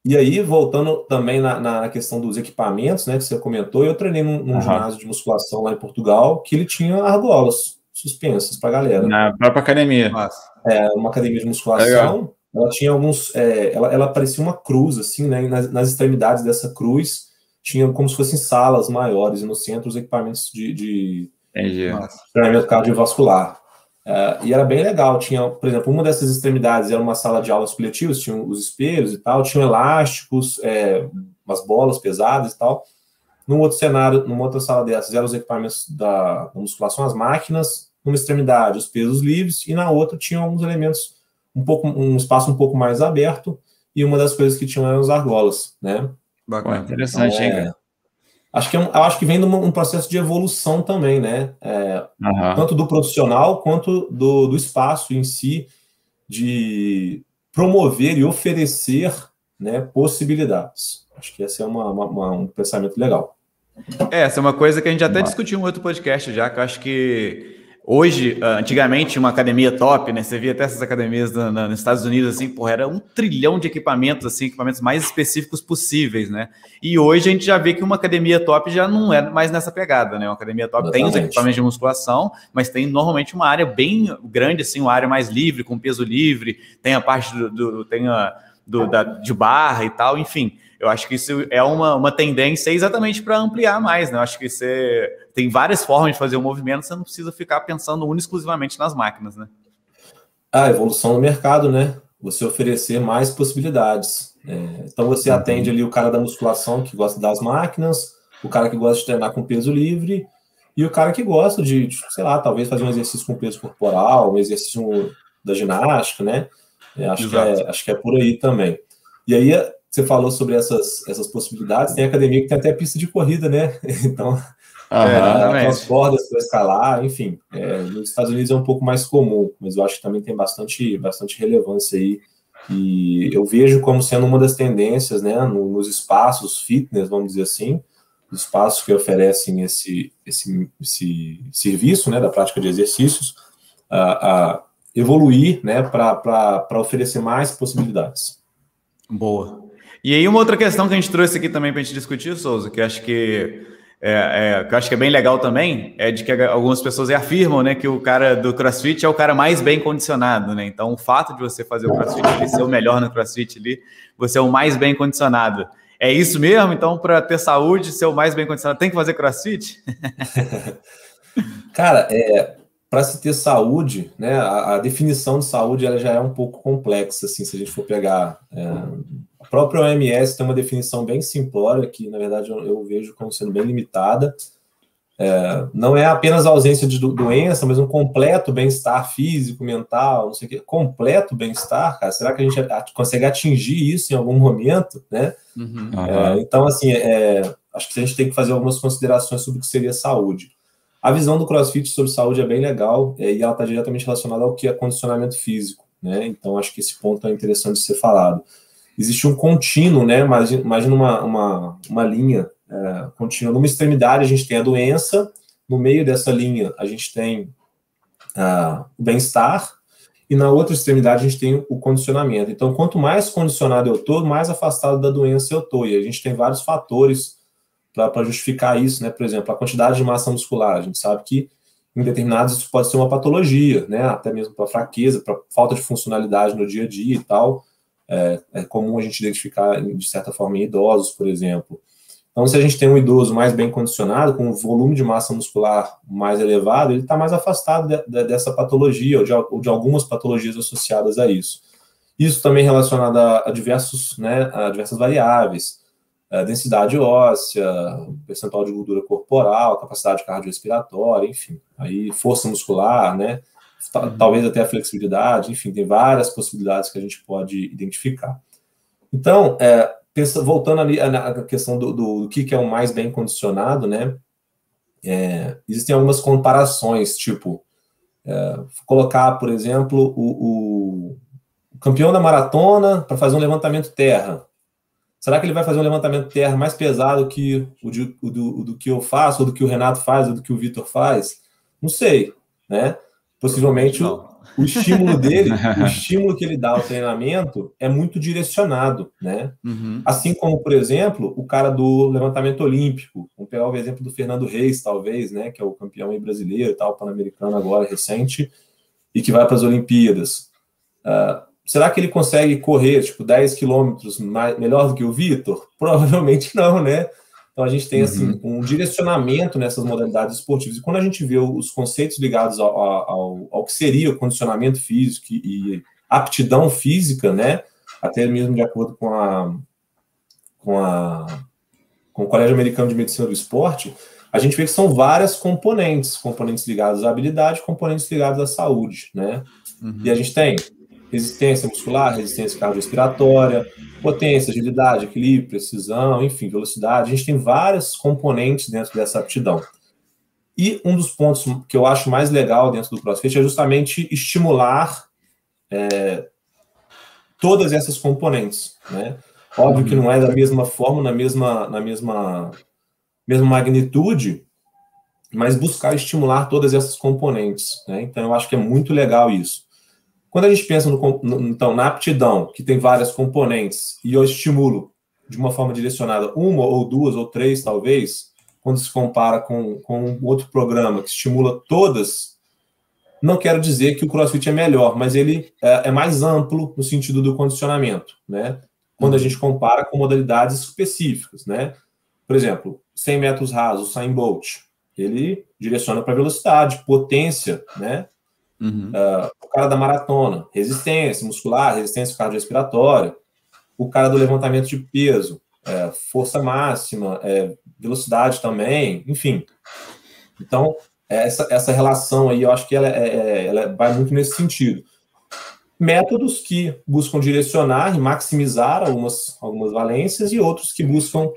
E aí, voltando também na questão dos equipamentos, né, que você comentou, eu treinei num ginásio de musculação lá em Portugal, que ele tinha argolas suspensas para a galera. Na própria academia. Uma academia de musculação. Legal. Ela tinha alguns... ela parecia uma cruz, assim, né? E nas extremidades dessa cruz tinha como se fossem salas maiores, e no centro os equipamentos de treinamento cardiovascular. E era bem legal. Tinha, por exemplo, uma dessas extremidades era uma sala de aulas coletivas, tinha os espelhos e tal, tinha elásticos, umas bolas pesadas e tal. Num outro cenário, numa outra sala dessas, eram os equipamentos da musculação, as máquinas, numa extremidade, os pesos livres, e na outra tinha alguns elementos um espaço um pouco mais aberto, e uma das coisas que tinham eram as argolas, né? Bacana. Interessante, hein, cara? Acho que vem de um processo de evolução também, né? Tanto do profissional quanto do espaço em si, de promover e oferecer, né, possibilidades. Acho que esse é um pensamento legal. Essa é uma coisa que a gente até discutiu em um outro podcast já, que eu acho que hoje, antigamente, uma academia top, né? Você via até essas academias nos Estados Unidos, assim, era 1 trilhão de equipamentos, assim, equipamentos mais específicos possíveis, né? E hoje a gente já vê que uma academia top já não é mais nessa pegada, né? Uma academia top tem os equipamentos de musculação, mas tem normalmente uma área bem grande, assim, uma área mais livre, com peso livre, tem a parte de barra e tal, enfim. Eu acho que isso é uma tendência exatamente para ampliar mais, né? Eu acho que tem várias formas de fazer o movimento, você não precisa ficar pensando exclusivamente nas máquinas, né? A evolução no mercado, né? Você oferecer mais possibilidades. Então você atende ali o cara da musculação que gosta das máquinas, o cara que gosta de treinar com peso livre e o cara que gosta de sei lá, talvez fazer um exercício com peso corporal, um exercício da ginástica, né? Acho que é por aí também. E aí, você falou sobre essas possibilidades, tem academia que tem até pista de corrida, né? Então, as cordas para escalar, enfim. Nos Estados Unidos é um pouco mais comum, mas eu acho que também tem bastante relevância aí. E eu vejo como sendo uma das tendências, né, nos espaços fitness, vamos dizer assim, os espaços que oferecem esse serviço, né, da prática de exercícios, a evoluir, né, para oferecer mais possibilidades. Boa. E aí uma outra questão que a gente trouxe aqui também para a gente discutir, Souza, que acho que que eu acho que é bem legal também, é de que algumas pessoas afirmam, né, que o cara do CrossFit é o cara mais bem condicionado, né? Então, o fato de você fazer o CrossFit ali, ser o melhor no CrossFit ali, você é o mais bem condicionado. É isso mesmo? Então, para ter saúde, ser o mais bem condicionado, tem que fazer CrossFit? Cara, para se ter saúde, né, a definição de saúde ela já é um pouco complexa, assim, se a gente for pegar... A própria OMS tem uma definição bem simplória, que, na verdade, eu vejo como sendo bem limitada. Não é apenas a ausência de doença, mas um completo bem-estar físico, mental, não sei o quê. Completo bem-estar, cara, será que a gente consegue atingir isso em algum momento, né? Uhum. Então, assim, acho que a gente tem que fazer algumas considerações sobre o que seria saúde. A visão do CrossFit sobre saúde é bem legal, e ela está diretamente relacionada ao que é condicionamento físico, né? Então, acho que esse ponto é interessante de ser falado. Existe um contínuo, né? Imagina uma linha contínua. Numa extremidade, a gente tem a doença, no meio dessa linha, a gente tem o bem-estar, e na outra extremidade, a gente tem o condicionamento. Então, quanto mais condicionado eu estou, mais afastado da doença eu estou. E a gente tem vários fatores para justificar isso, né? Por exemplo, a quantidade de massa muscular. A gente sabe que em determinados isso pode ser uma patologia, né? Até mesmo para fraqueza, para falta de funcionalidade no dia a dia e tal. É comum a gente identificar, de certa forma, em idosos, por exemplo. Então, se a gente tem um idoso mais bem condicionado, com um volume de massa muscular mais elevado, ele está mais afastado dessa patologia ou de algumas patologias associadas a isso. Isso também relacionado a diversas variáveis. Densidade óssea, percentual de gordura corporal, capacidade cardiorrespiratória, enfim, aí força muscular, né? Talvez até a flexibilidade, enfim, tem várias possibilidades que a gente pode identificar. Então, voltando ali na questão do que é o mais bem condicionado, né? Existem algumas comparações, tipo, colocar, por exemplo, o campeão da maratona para fazer um levantamento terra. Será que ele vai fazer um levantamento terra mais pesado que do que eu faço, ou do que o Renato faz, ou do que o Vitor faz? Não sei, né? Possivelmente o estímulo dele, o estímulo que ele dá ao treinamento é muito direcionado, né? Uhum. Assim como, por exemplo, o cara do levantamento olímpico. Vamos pegar o exemplo do Fernando Reis, talvez, né? Que é o campeão aí brasileiro, tal, pan-americano agora, recente, e que vai para as Olimpíadas. Será que ele consegue correr, tipo, 10 quilômetros melhor do que o Vitor? Provavelmente não, né? Então, a gente tem, assim, um direcionamento nessas modalidades esportivas. E quando a gente vê os conceitos ligados ao que seria o condicionamento físico e aptidão física, né? Até mesmo de acordo com o Colégio Americano de Medicina do Esporte, a gente vê que são várias componentes ligados à habilidade, componentes ligados à saúde, né? E a gente tem resistência muscular, resistência cardiorrespiratória, potência, agilidade, equilíbrio, precisão, enfim, velocidade. A gente tem vários componentes dentro dessa aptidão. E um dos pontos que eu acho mais legal dentro do CrossFit é justamente estimular todas essas componentes, né? Óbvio que não é da mesma forma, na mesma magnitude, mas buscar estimular todas essas componentes, né? Então, eu acho que é muito legal isso. Quando a gente pensa então, na aptidão, que tem várias componentes, e eu estimulo de uma forma direcionada uma ou duas ou três, talvez, quando se compara com outro programa que estimula todas, não quero dizer que o CrossFit é melhor, mas ele é mais amplo no sentido do condicionamento, né? Quando a gente compara com modalidades específicas, né? Por exemplo, 100 metros rasos, o Usain Bolt, ele direciona para velocidade, potência, né? O cara da maratona, resistência muscular, resistência cardiorrespiratória. O cara do levantamento de peso, força máxima, velocidade também, enfim. Então, essa relação aí, eu acho que ela vai muito nesse sentido. Métodos que buscam direcionar e maximizar algumas valências e outros que buscam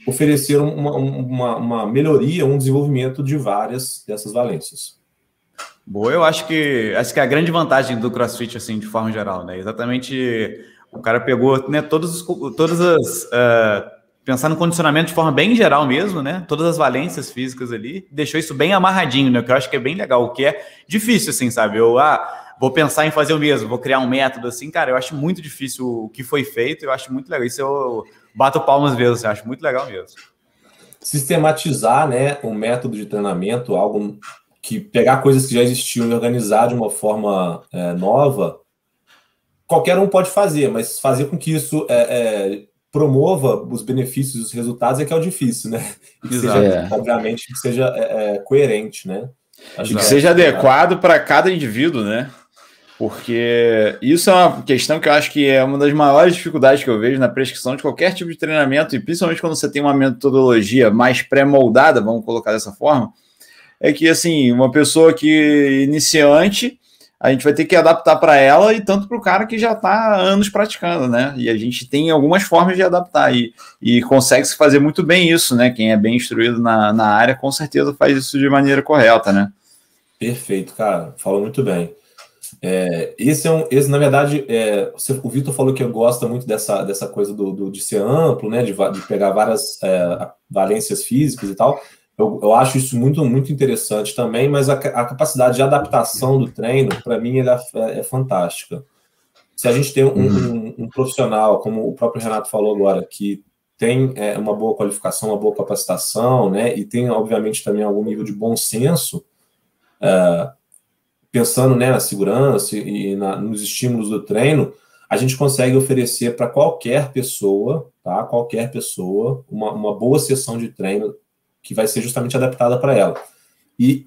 oferecer uma melhoria, um desenvolvimento de várias dessas valências. Boa, eu acho que a grande vantagem do CrossFit, assim, de forma geral, né? Exatamente, o cara pegou, né, pensar no condicionamento de forma bem geral mesmo, né? Todas as valências físicas ali, deixou isso bem amarradinho, né? Que eu acho que é bem legal, o que é difícil, assim, sabe? Vou pensar em fazer o mesmo, vou criar um método, assim, cara, eu acho muito difícil o que foi feito, eu acho muito legal. Isso eu bato palmas mesmo, assim, eu acho muito legal mesmo. sistematizar, né, um método de treinamento, algo que pegar coisas que já existiam e organizar de uma forma nova, qualquer um pode fazer, mas fazer com que isso promova os benefícios e os resultados que é o difícil, né? E que seja, obviamente, que seja coerente, né? Acho que seja adequado para cada indivíduo, né? Porque isso é uma questão que eu acho que é uma das maiores dificuldades que eu vejo na prescrição de qualquer tipo de treinamento, e principalmente quando você tem uma metodologia mais pré-moldada, vamos colocar dessa forma, é que, assim, uma pessoa que iniciante, a gente vai ter que adaptar para ela e tanto para o cara que já está há anos praticando, né? E a gente tem algumas formas de adaptar e consegue se fazer muito bem isso, né? Quem é bem instruído na área, com certeza faz isso de maneira correta, né? Perfeito, cara. Falou muito bem. Esse na verdade, o Vitor falou que gosta muito dessa coisa de ser amplo, né? De pegar várias valências físicas e tal. Eu acho isso muito, muito interessante também, mas a capacidade de adaptação do treino, para mim, ela é fantástica. Se a gente tem um profissional, como o próprio Renato falou agora, que tem uma boa qualificação, uma boa capacitação, né, e tem, obviamente, também algum nível de bom senso, pensando, né, na segurança e nos estímulos do treino, a gente consegue oferecer para qualquer pessoa, tá? Qualquer pessoa, uma boa sessão de treino que vai ser justamente adaptada para ela. E,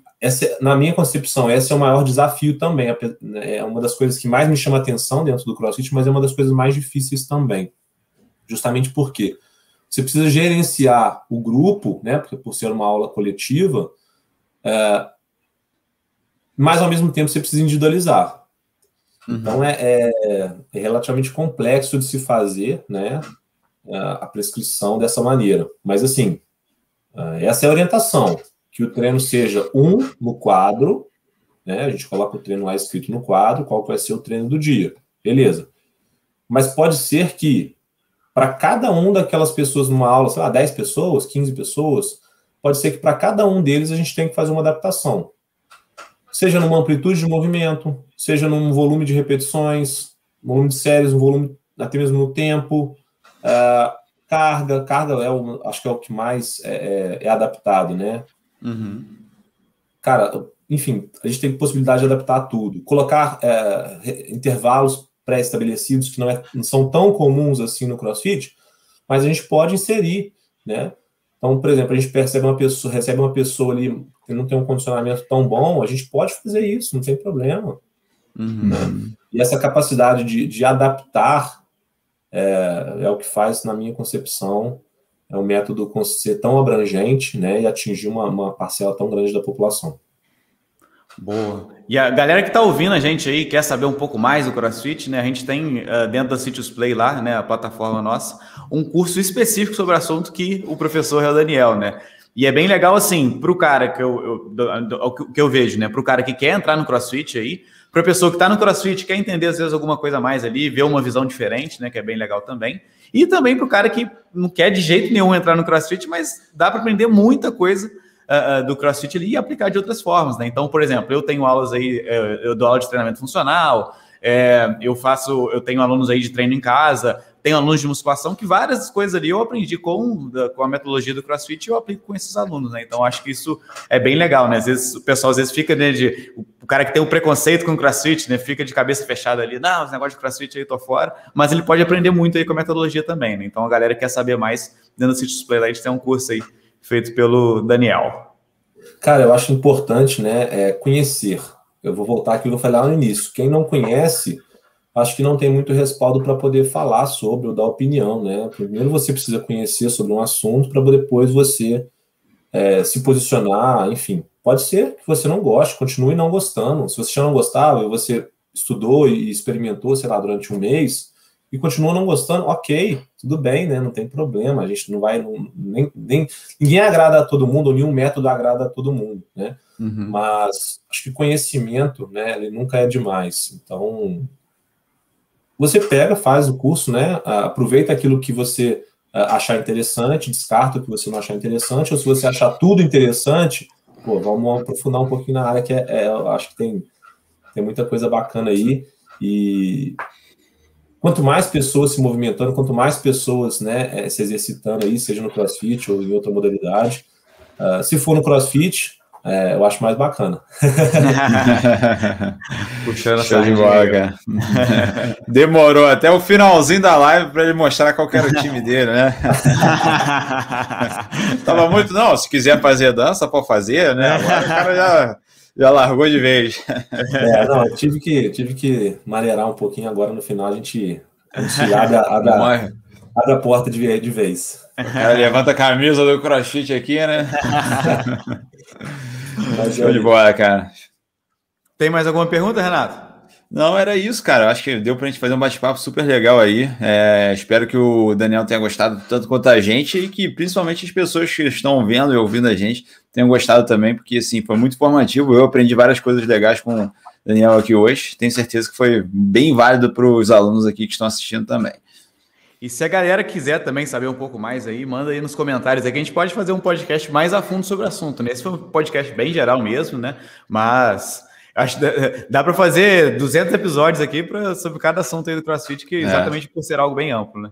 na minha concepção, esse é o maior desafio também. É uma das coisas que mais me chama atenção dentro do CrossFit, mas é uma das coisas mais difíceis também. Justamente porque você precisa gerenciar o grupo, né, por ser uma aula coletiva, mas, ao mesmo tempo, você precisa individualizar. Então, é relativamente complexo de se fazer, né, a prescrição dessa maneira. Mas, assim, essa é a orientação, que o treino seja no quadro, né? A gente coloca o treino lá escrito no quadro, qual vai ser o treino do dia. Beleza. Mas pode ser que, para cada um daquelas pessoas numa aula, sei lá, 10 pessoas, 15 pessoas, pode ser que para cada um deles a gente tenha que fazer uma adaptação. Seja numa amplitude de movimento, seja num volume de repetições, volume de séries, um volume até mesmo no tempo, carga acho que é o que mais é adaptado, né? Cara, enfim, a gente tem possibilidade de adaptar tudo. Colocar intervalos pré-estabelecidos que não são tão comuns assim no CrossFit, mas a gente pode inserir, né? Então, por exemplo, a gente recebe uma pessoa ali que não tem um condicionamento tão bom, a gente pode fazer isso, não tem problema. Né? E essa capacidade de adaptar é o que faz, na minha concepção, o método ser tão abrangente, né, e atingir uma parcela tão grande da população. Boa. E a galera que está ouvindo a gente aí, quer saber um pouco mais do CrossFit, né? A gente tem dentro da Citius Play lá, né, a plataforma nossa, um curso específico sobre o assunto que o professor é o Daniel, né? E é bem legal, assim, para o cara que eu vejo, né? Para o cara que quer entrar no CrossFit aí, para a pessoa que está no CrossFit, quer entender às vezes alguma coisa mais ali, ver uma visão diferente, né? Que é bem legal também. E também para o cara que não quer de jeito nenhum entrar no CrossFit, mas dá para aprender muita coisa do CrossFit ali e aplicar de outras formas, né? Então, por exemplo, eu tenho aulas aí, eu dou aula de treinamento funcional, eu tenho alunos aí de treino em casa, tenho alunos de musculação, que várias coisas ali eu aprendi com a metodologia do CrossFit e eu aplico com esses alunos, né? Então, acho que isso é bem legal, né? Às vezes, o pessoal fica, né, o cara que tem um preconceito com o CrossFit, né? Fica de cabeça fechada ali, não, esse negócio de CrossFit aí eu tô fora, mas ele pode aprender muito aí com a metodologia também, né? Então, a galera que quer saber mais, dentro do Citius Play, a gente tem um curso aí feito pelo Daniel. Cara, eu acho importante, né, conhecer. Eu vou voltar aqui, eu vou falar no início. Quem não conhece, acho que não tem muito respaldo para poder falar sobre ou dar opinião, né? Primeiro você precisa conhecer sobre um assunto para depois você se posicionar, enfim. Pode ser que você não goste, continue não gostando. Se você já não gostava, você estudou e experimentou, sei lá, durante um mês e continua não gostando, ok, tudo bem, né? Não tem problema. A gente não vai... ninguém agrada a todo mundo, ou nenhum método agrada a todo mundo, né? Mas acho que conhecimento, né, ele nunca é demais. Então, você pega, faz o curso, né? Aproveita aquilo que você achar interessante, descarta o que você não achar interessante, ou se você achar tudo interessante, pô, vamos aprofundar um pouquinho na área, que eu acho que tem muita coisa bacana aí, e quanto mais pessoas se movimentando, quanto mais pessoas, né, se exercitando aí, seja no CrossFit ou em outra modalidade, se for no CrossFit, eu acho mais bacana. Puxando essa de bola, cara. Demorou até o finalzinho da live para ele mostrar qual que era o time dele, né? Tava muito, não, se quiser fazer dança, pode fazer, né? Agora o cara já largou de vez. Não, eu tive que maneirar um pouquinho agora no final, a gente abre a porta de vez. O cara levanta a camisa do CrossFit aqui, né? Show de bola, cara. Tem mais alguma pergunta, Renato? Não, era isso, cara. Acho que deu pra gente fazer um bate-papo super legal aí. Espero que o Daniel tenha gostado tanto quanto a gente e que principalmente as pessoas que estão vendo e ouvindo a gente tenham gostado também, porque assim, foi muito informativo. Eu aprendi várias coisas legais com o Daniel aqui hoje. Tenho certeza que foi bem válido para os alunos aqui que estão assistindo também. E se a galera quiser também saber um pouco mais aí, manda aí nos comentários. Aqui a gente pode fazer um podcast mais a fundo sobre o assunto, né? Esse foi um podcast bem geral mesmo, né? Mas acho que dá para fazer 200 episódios aqui sobre cada assunto aí do CrossFit, que exatamente por ser algo bem amplo, né?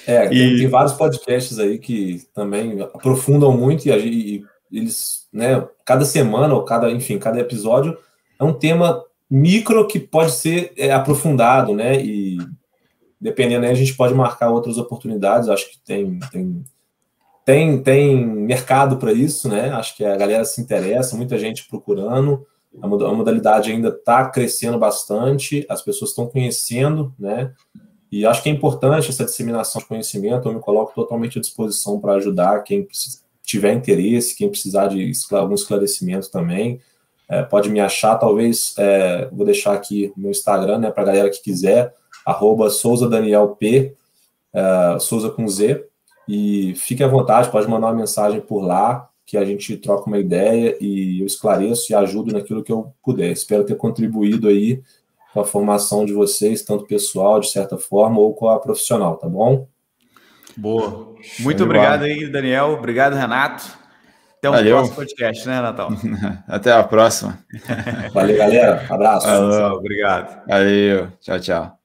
Tem vários podcasts aí que também aprofundam muito e eles, né, cada semana ou cada episódio é um tema micro que pode ser aprofundado, né? E dependendo, né, a gente pode marcar outras oportunidades. Acho que tem mercado para isso, né? Acho que a galera se interessa, muita gente procurando. A modalidade ainda está crescendo bastante, as pessoas estão conhecendo, né? E acho que é importante essa disseminação de conhecimento. Eu me coloco totalmente à disposição para ajudar quem tiver interesse, quem precisar de algum esclarecimento também. Pode me achar, talvez, vou deixar aqui o meu Instagram, né, para a galera que quiser, @SouzaDanielP, Souza com Z, e fique à vontade, pode mandar uma mensagem por lá, que a gente troca uma ideia e eu esclareço e ajudo naquilo que eu puder. Espero ter contribuído aí com a formação de vocês, tanto pessoal, de certa forma, ou com a profissional, tá bom? Boa. Muito obrigado aí, Daniel. Obrigado, Renato. Até o próximo podcast, né, Natal? Até a próxima. Valeu, galera. Abraço. Obrigado. Valeu. Tchau, tchau.